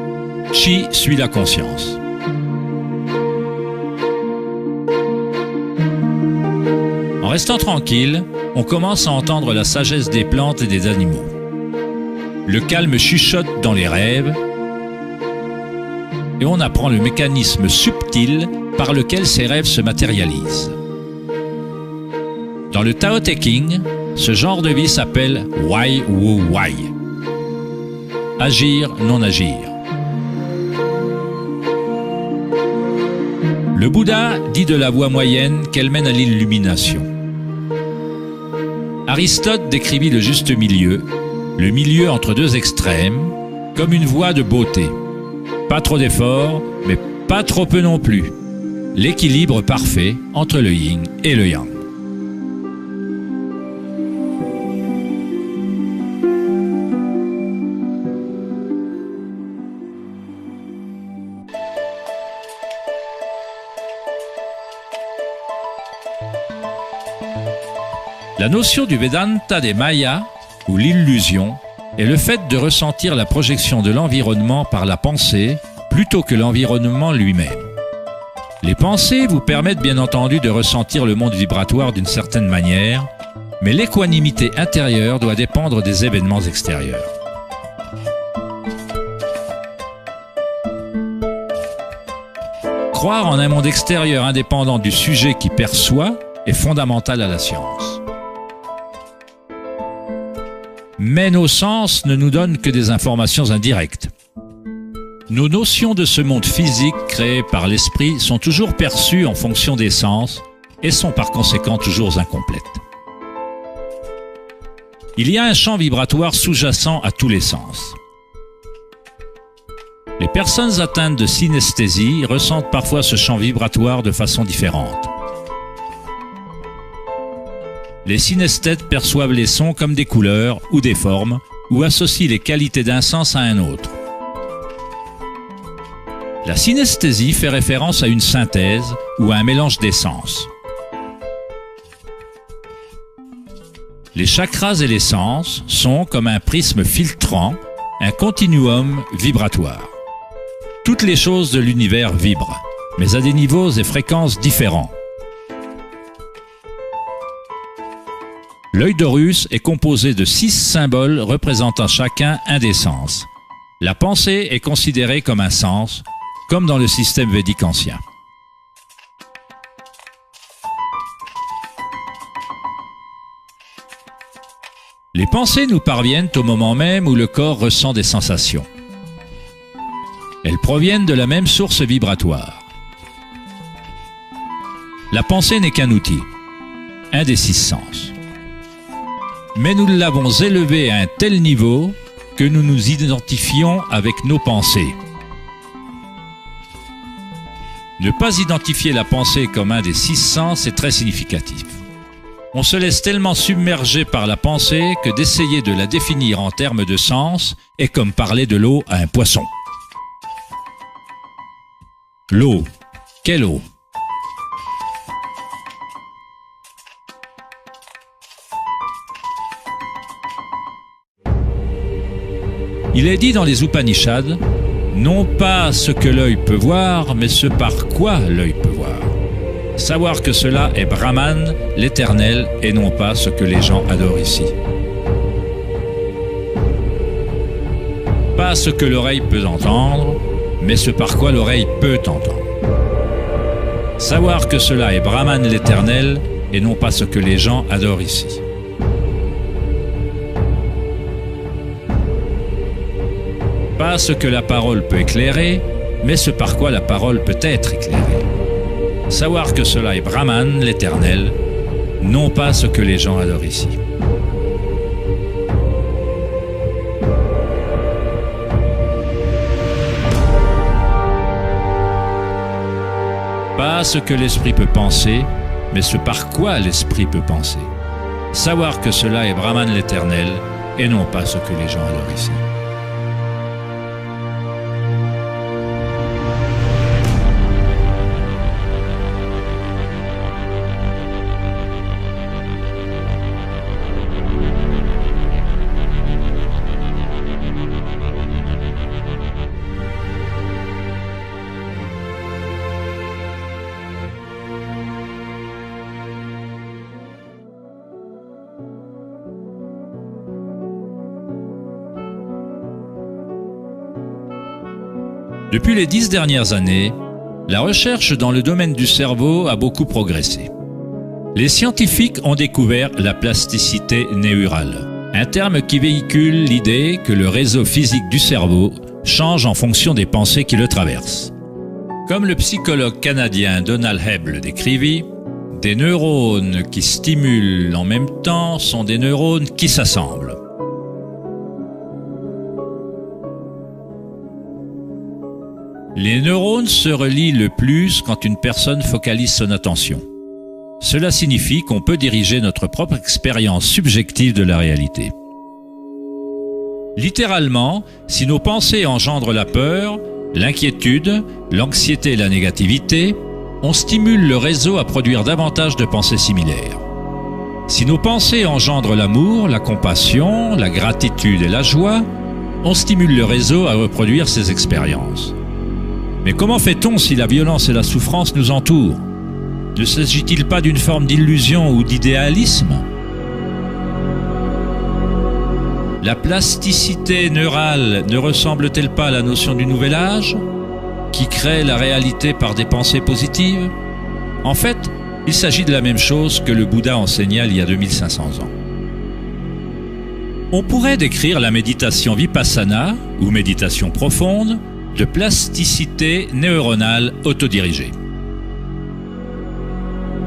Chi suit la conscience. En restant tranquille, on commence à entendre la sagesse des plantes et des animaux. Le calme chuchote dans les rêves et on apprend le mécanisme subtil par lequel ces rêves se matérialisent. Dans le Tao Te Ching, ce genre de vie s'appelle Wai Wu Wai. Agir, non agir. Le Bouddha dit de la voie moyenne qu'elle mène à l'illumination. Aristote décrivit le juste milieu, le milieu entre deux extrêmes, comme une voie de beauté. Pas trop d'efforts, mais pas trop peu non plus. L'équilibre parfait entre le yin et le yang. La notion du Vedanta des Mayas, ou l'illusion, est le fait de ressentir la projection de l'environnement par la pensée plutôt que l'environnement lui-même. Les pensées vous permettent bien entendu de ressentir le monde vibratoire d'une certaine manière, mais l'équanimité intérieure doit dépendre des événements extérieurs. Croire en un monde extérieur indépendant du sujet qui perçoit est fondamental à la science. Mais nos sens ne nous donnent que des informations indirectes. Nos notions de ce monde physique créé par l'esprit sont toujours perçues en fonction des sens et sont par conséquent toujours incomplètes. Il y a un champ vibratoire sous-jacent à tous les sens. Les personnes atteintes de synesthésie ressentent parfois ce champ vibratoire de façon différente. Les synesthètes perçoivent les sons comme des couleurs ou des formes, ou associent les qualités d'un sens à un autre. La synesthésie fait référence à une synthèse ou à un mélange des sens. Les chakras et les sens sont comme un prisme filtrant, un continuum vibratoire. Toutes les choses de l'univers vibrent, mais à des niveaux et fréquences différents. L'œil d'Horus est composé de 6 symboles représentant chacun un des sens. La pensée est considérée comme un sens, comme dans le système védique ancien. Les pensées nous parviennent au moment même où le corps ressent des sensations. Elles proviennent de la même source vibratoire. La pensée n'est qu'un outil, un des 6 sens. Mais nous l'avons élevé à un tel niveau que nous nous identifions avec nos pensées. Ne pas identifier la pensée comme un des 6 sens est très significatif. On se laisse tellement submerger par la pensée que d'essayer de la définir en termes de sens est comme parler de l'eau à un poisson. L'eau. Quelle eau ? Il est dit dans les Upanishads, non pas ce que l'œil peut voir, mais ce par quoi l'œil peut voir. Savoir que cela est Brahman, l'éternel, et non pas ce que les gens adorent ici. Pas ce que l'oreille peut entendre, mais ce par quoi l'oreille peut entendre. Savoir que cela est Brahman, l'éternel, et non pas ce que les gens adorent ici. Pas ce que la parole peut éclairer, mais ce par quoi la parole peut être éclairée. Savoir que cela est Brahman, l'éternel, non pas ce que les gens adorent ici. Pas ce que l'esprit peut penser, mais ce par quoi l'esprit peut penser. Savoir que cela est Brahman, l'éternel, et non pas ce que les gens adorent ici. Depuis les 10 dernières années, la recherche dans le domaine du cerveau a beaucoup progressé. Les scientifiques ont découvert la plasticité neurale, un terme qui véhicule l'idée que le réseau physique du cerveau change en fonction des pensées qui le traversent. Comme le psychologue canadien Donald Hebb le décrivit, des neurones qui stimulent en même temps sont des neurones qui s'assemblent. Les neurones se relient le plus quand une personne focalise son attention. Cela signifie qu'on peut diriger notre propre expérience subjective de la réalité. Littéralement, si nos pensées engendrent la peur, l'inquiétude, l'anxiété et la négativité, on stimule le réseau à produire davantage de pensées similaires. Si nos pensées engendrent l'amour, la compassion, la gratitude et la joie, on stimule le réseau à reproduire ces expériences. Mais comment fait-on si la violence et la souffrance nous entourent? Ne s'agit-il pas d'une forme d'illusion ou d'idéalisme? La plasticité neurale ne ressemble-t-elle pas à la notion du nouvel âge, qui crée la réalité par des pensées positives? En fait, il s'agit de la même chose que le Bouddha enseigna il y a 2500 ans. On pourrait décrire la méditation vipassana, ou méditation profonde, de plasticité neuronale autodirigée.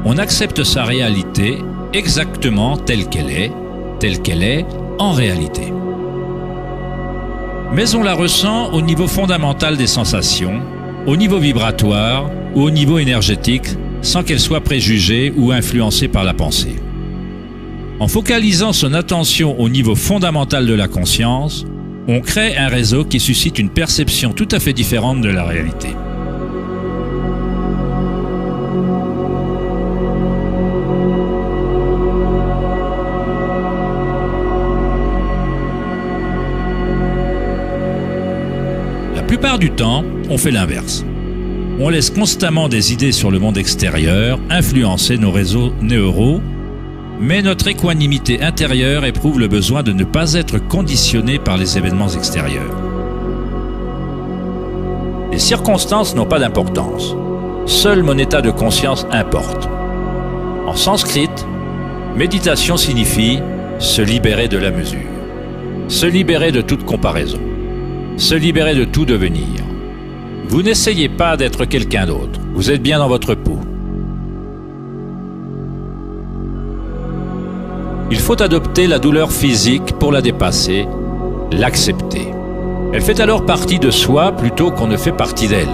On accepte sa réalité exactement telle qu'elle est en réalité. Mais on la ressent au niveau fondamental des sensations, au niveau vibratoire ou au niveau énergétique, sans qu'elle soit préjugée ou influencée par la pensée. En focalisant son attention au niveau fondamental de la conscience, on crée un réseau qui suscite une perception tout à fait différente de la réalité. La plupart du temps, on fait l'inverse. On laisse constamment des idées sur le monde extérieur influencer nos réseaux neuraux, mais notre équanimité intérieure éprouve le besoin de ne pas être conditionné par les événements extérieurs. Les circonstances n'ont pas d'importance. Seul mon état de conscience importe. En sanskrit, méditation signifie se libérer de la mesure, se libérer de toute comparaison, se libérer de tout devenir. Vous n'essayez pas d'être quelqu'un d'autre, vous êtes bien dans votre peau. Il faut adopter la douleur physique pour la dépasser, l'accepter. Elle fait alors partie de soi plutôt qu'on ne fait partie d'elle.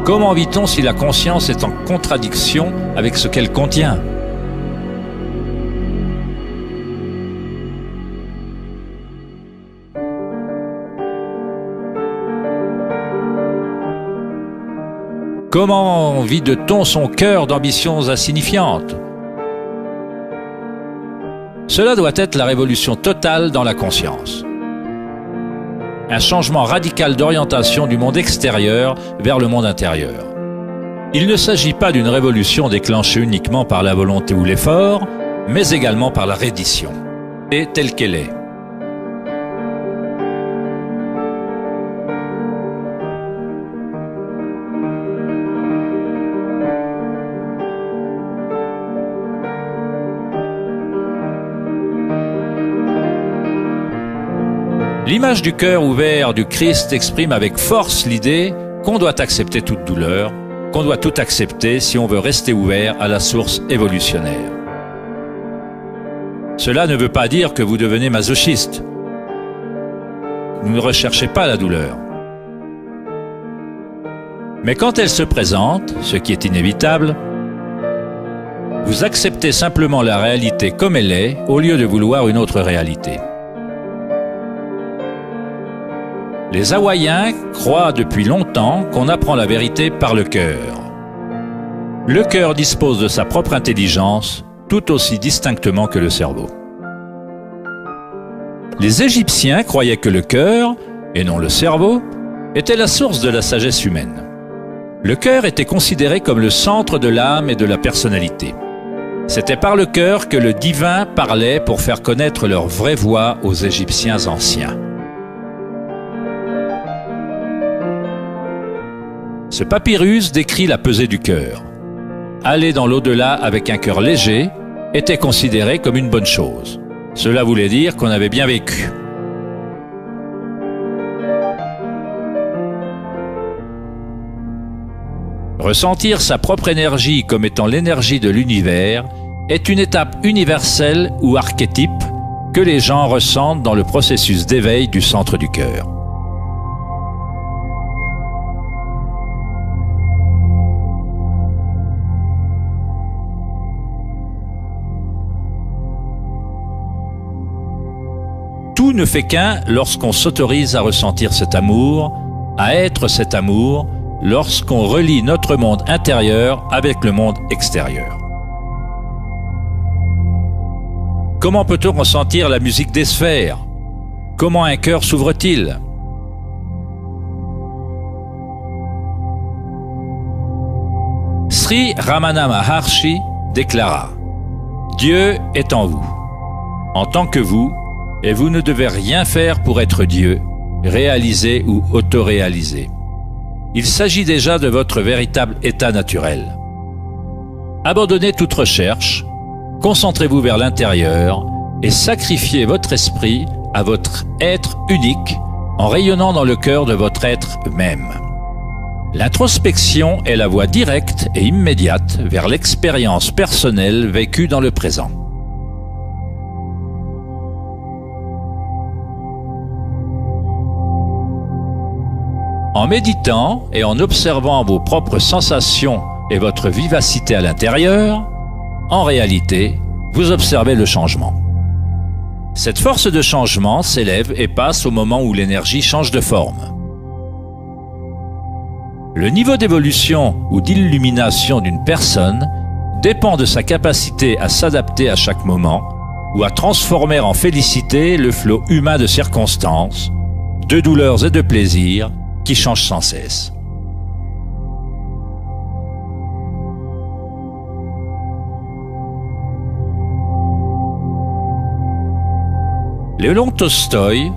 Comment vit-on si la conscience est en contradiction avec ce qu'elle contient ? Comment vide-t-on son cœur d'ambitions insignifiantes ? Cela doit être la révolution totale dans la conscience. Un changement radical d'orientation du monde extérieur vers le monde intérieur. Il ne s'agit pas d'une révolution déclenchée uniquement par la volonté ou l'effort, mais également par la reddition, et telle qu'elle est. L'image du cœur ouvert du Christ exprime avec force l'idée qu'on doit accepter toute douleur, qu'on doit tout accepter si on veut rester ouvert à la source évolutionnaire. Cela ne veut pas dire que vous devenez masochiste. Vous ne recherchez pas la douleur. Mais quand elle se présente, ce qui est inévitable, vous acceptez simplement la réalité comme elle est au lieu de vouloir une autre réalité. Les Hawaïens croient depuis longtemps qu'on apprend la vérité par le cœur. Le cœur dispose de sa propre intelligence, tout aussi distinctement que le cerveau. Les Égyptiens croyaient que le cœur, et non le cerveau, était la source de la sagesse humaine. Le cœur était considéré comme le centre de l'âme et de la personnalité. C'était par le cœur que le divin parlait pour faire connaître leur vraie voix aux Égyptiens anciens. Ce papyrus décrit la pesée du cœur. Aller dans l'au-delà avec un cœur léger était considéré comme une bonne chose. Cela voulait dire qu'on avait bien vécu. Ressentir sa propre énergie comme étant l'énergie de l'univers est une étape universelle ou archétype que les gens ressentent dans le processus d'éveil du centre du cœur. Tout ne fait qu'un lorsqu'on s'autorise à ressentir cet amour, à être cet amour, lorsqu'on relie notre monde intérieur avec le monde extérieur. Comment peut-on ressentir la musique des sphères? Comment un cœur s'ouvre-t-il? Sri Ramana Maharshi déclara « Dieu est en vous, en tant que vous, et vous ne devez rien faire pour être Dieu, réalisé ou autoréalisé. Il s'agit déjà de votre véritable état naturel. Abandonnez toute recherche, concentrez-vous vers l'intérieur et sacrifiez votre esprit à votre être unique en rayonnant dans le cœur de votre être même. L'introspection est la voie directe et immédiate vers l'expérience personnelle vécue dans le présent. En méditant et en observant vos propres sensations et votre vivacité à l'intérieur, en réalité, vous observez le changement. Cette force de changement s'élève et passe au moment où l'énergie change de forme. Le niveau d'évolution ou d'illumination d'une personne dépend de sa capacité à s'adapter à chaque moment ou à transformer en félicité le flot humain de circonstances, de douleurs et de plaisirs qui changent sans cesse. Léon Tolstoï,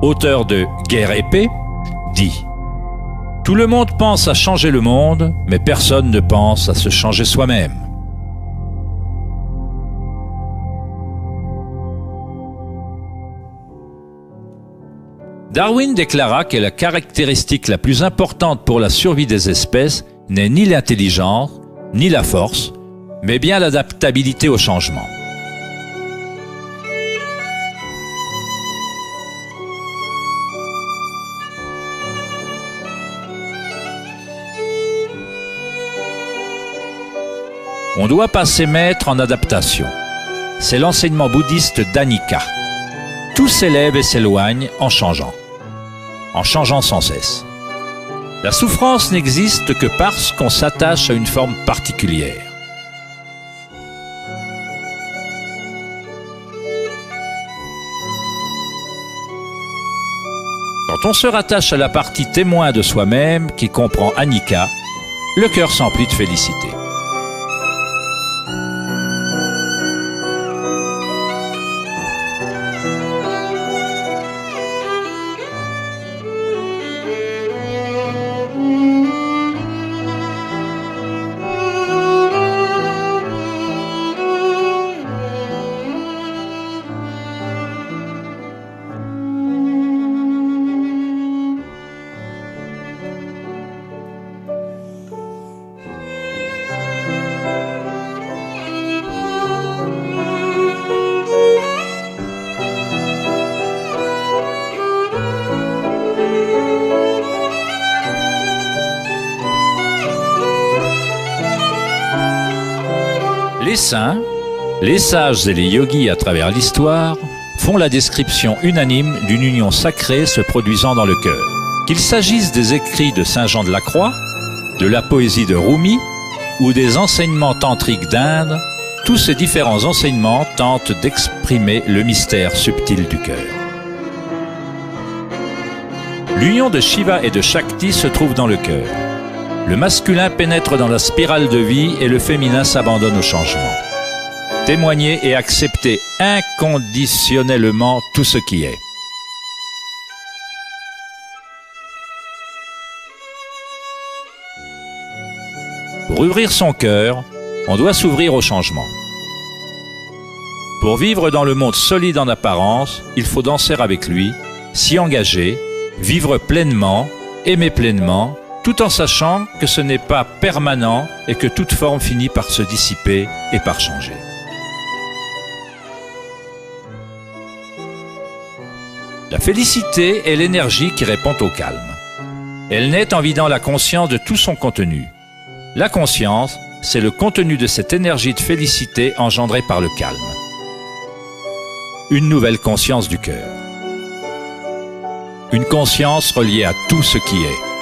auteur de Guerre et paix, dit « Tout le monde pense à changer le monde, mais personne ne pense à se changer soi-même. » Darwin déclara que la caractéristique la plus importante pour la survie des espèces n'est ni l'intelligence, ni la force, mais bien l'adaptabilité au changement. On ne doit pas s'émettre en adaptation. C'est l'enseignement bouddhiste d'Anika. Tout s'élève et s'éloigne en changeant sans cesse. La souffrance n'existe que parce qu'on s'attache à une forme particulière. Quand on se rattache à la partie témoin de soi-même qui comprend Anika, le cœur s'emplit de félicité. Les saints, les sages et les yogis à travers l'histoire font la description unanime d'une union sacrée se produisant dans le cœur. Qu'il s'agisse des écrits de Saint Jean de la Croix, de la poésie de Rumi ou des enseignements tantriques d'Inde, tous ces différents enseignements tentent d'exprimer le mystère subtil du cœur. L'union de Shiva et de Shakti se trouve dans le cœur. Le masculin pénètre dans la spirale de vie et le féminin s'abandonne au changement. Témoigner et accepter inconditionnellement tout ce qui est. Pour ouvrir son cœur, on doit s'ouvrir au changement. Pour vivre dans le monde solide en apparence, il faut danser avec lui, s'y engager, vivre pleinement, aimer pleinement, tout en sachant que ce n'est pas permanent et que toute forme finit par se dissiper et par changer. La félicité est l'énergie qui répond au calme. Elle naît en vidant la conscience de tout son contenu. La conscience, c'est le contenu de cette énergie de félicité engendrée par le calme. Une nouvelle conscience du cœur. Une conscience reliée à tout ce qui est.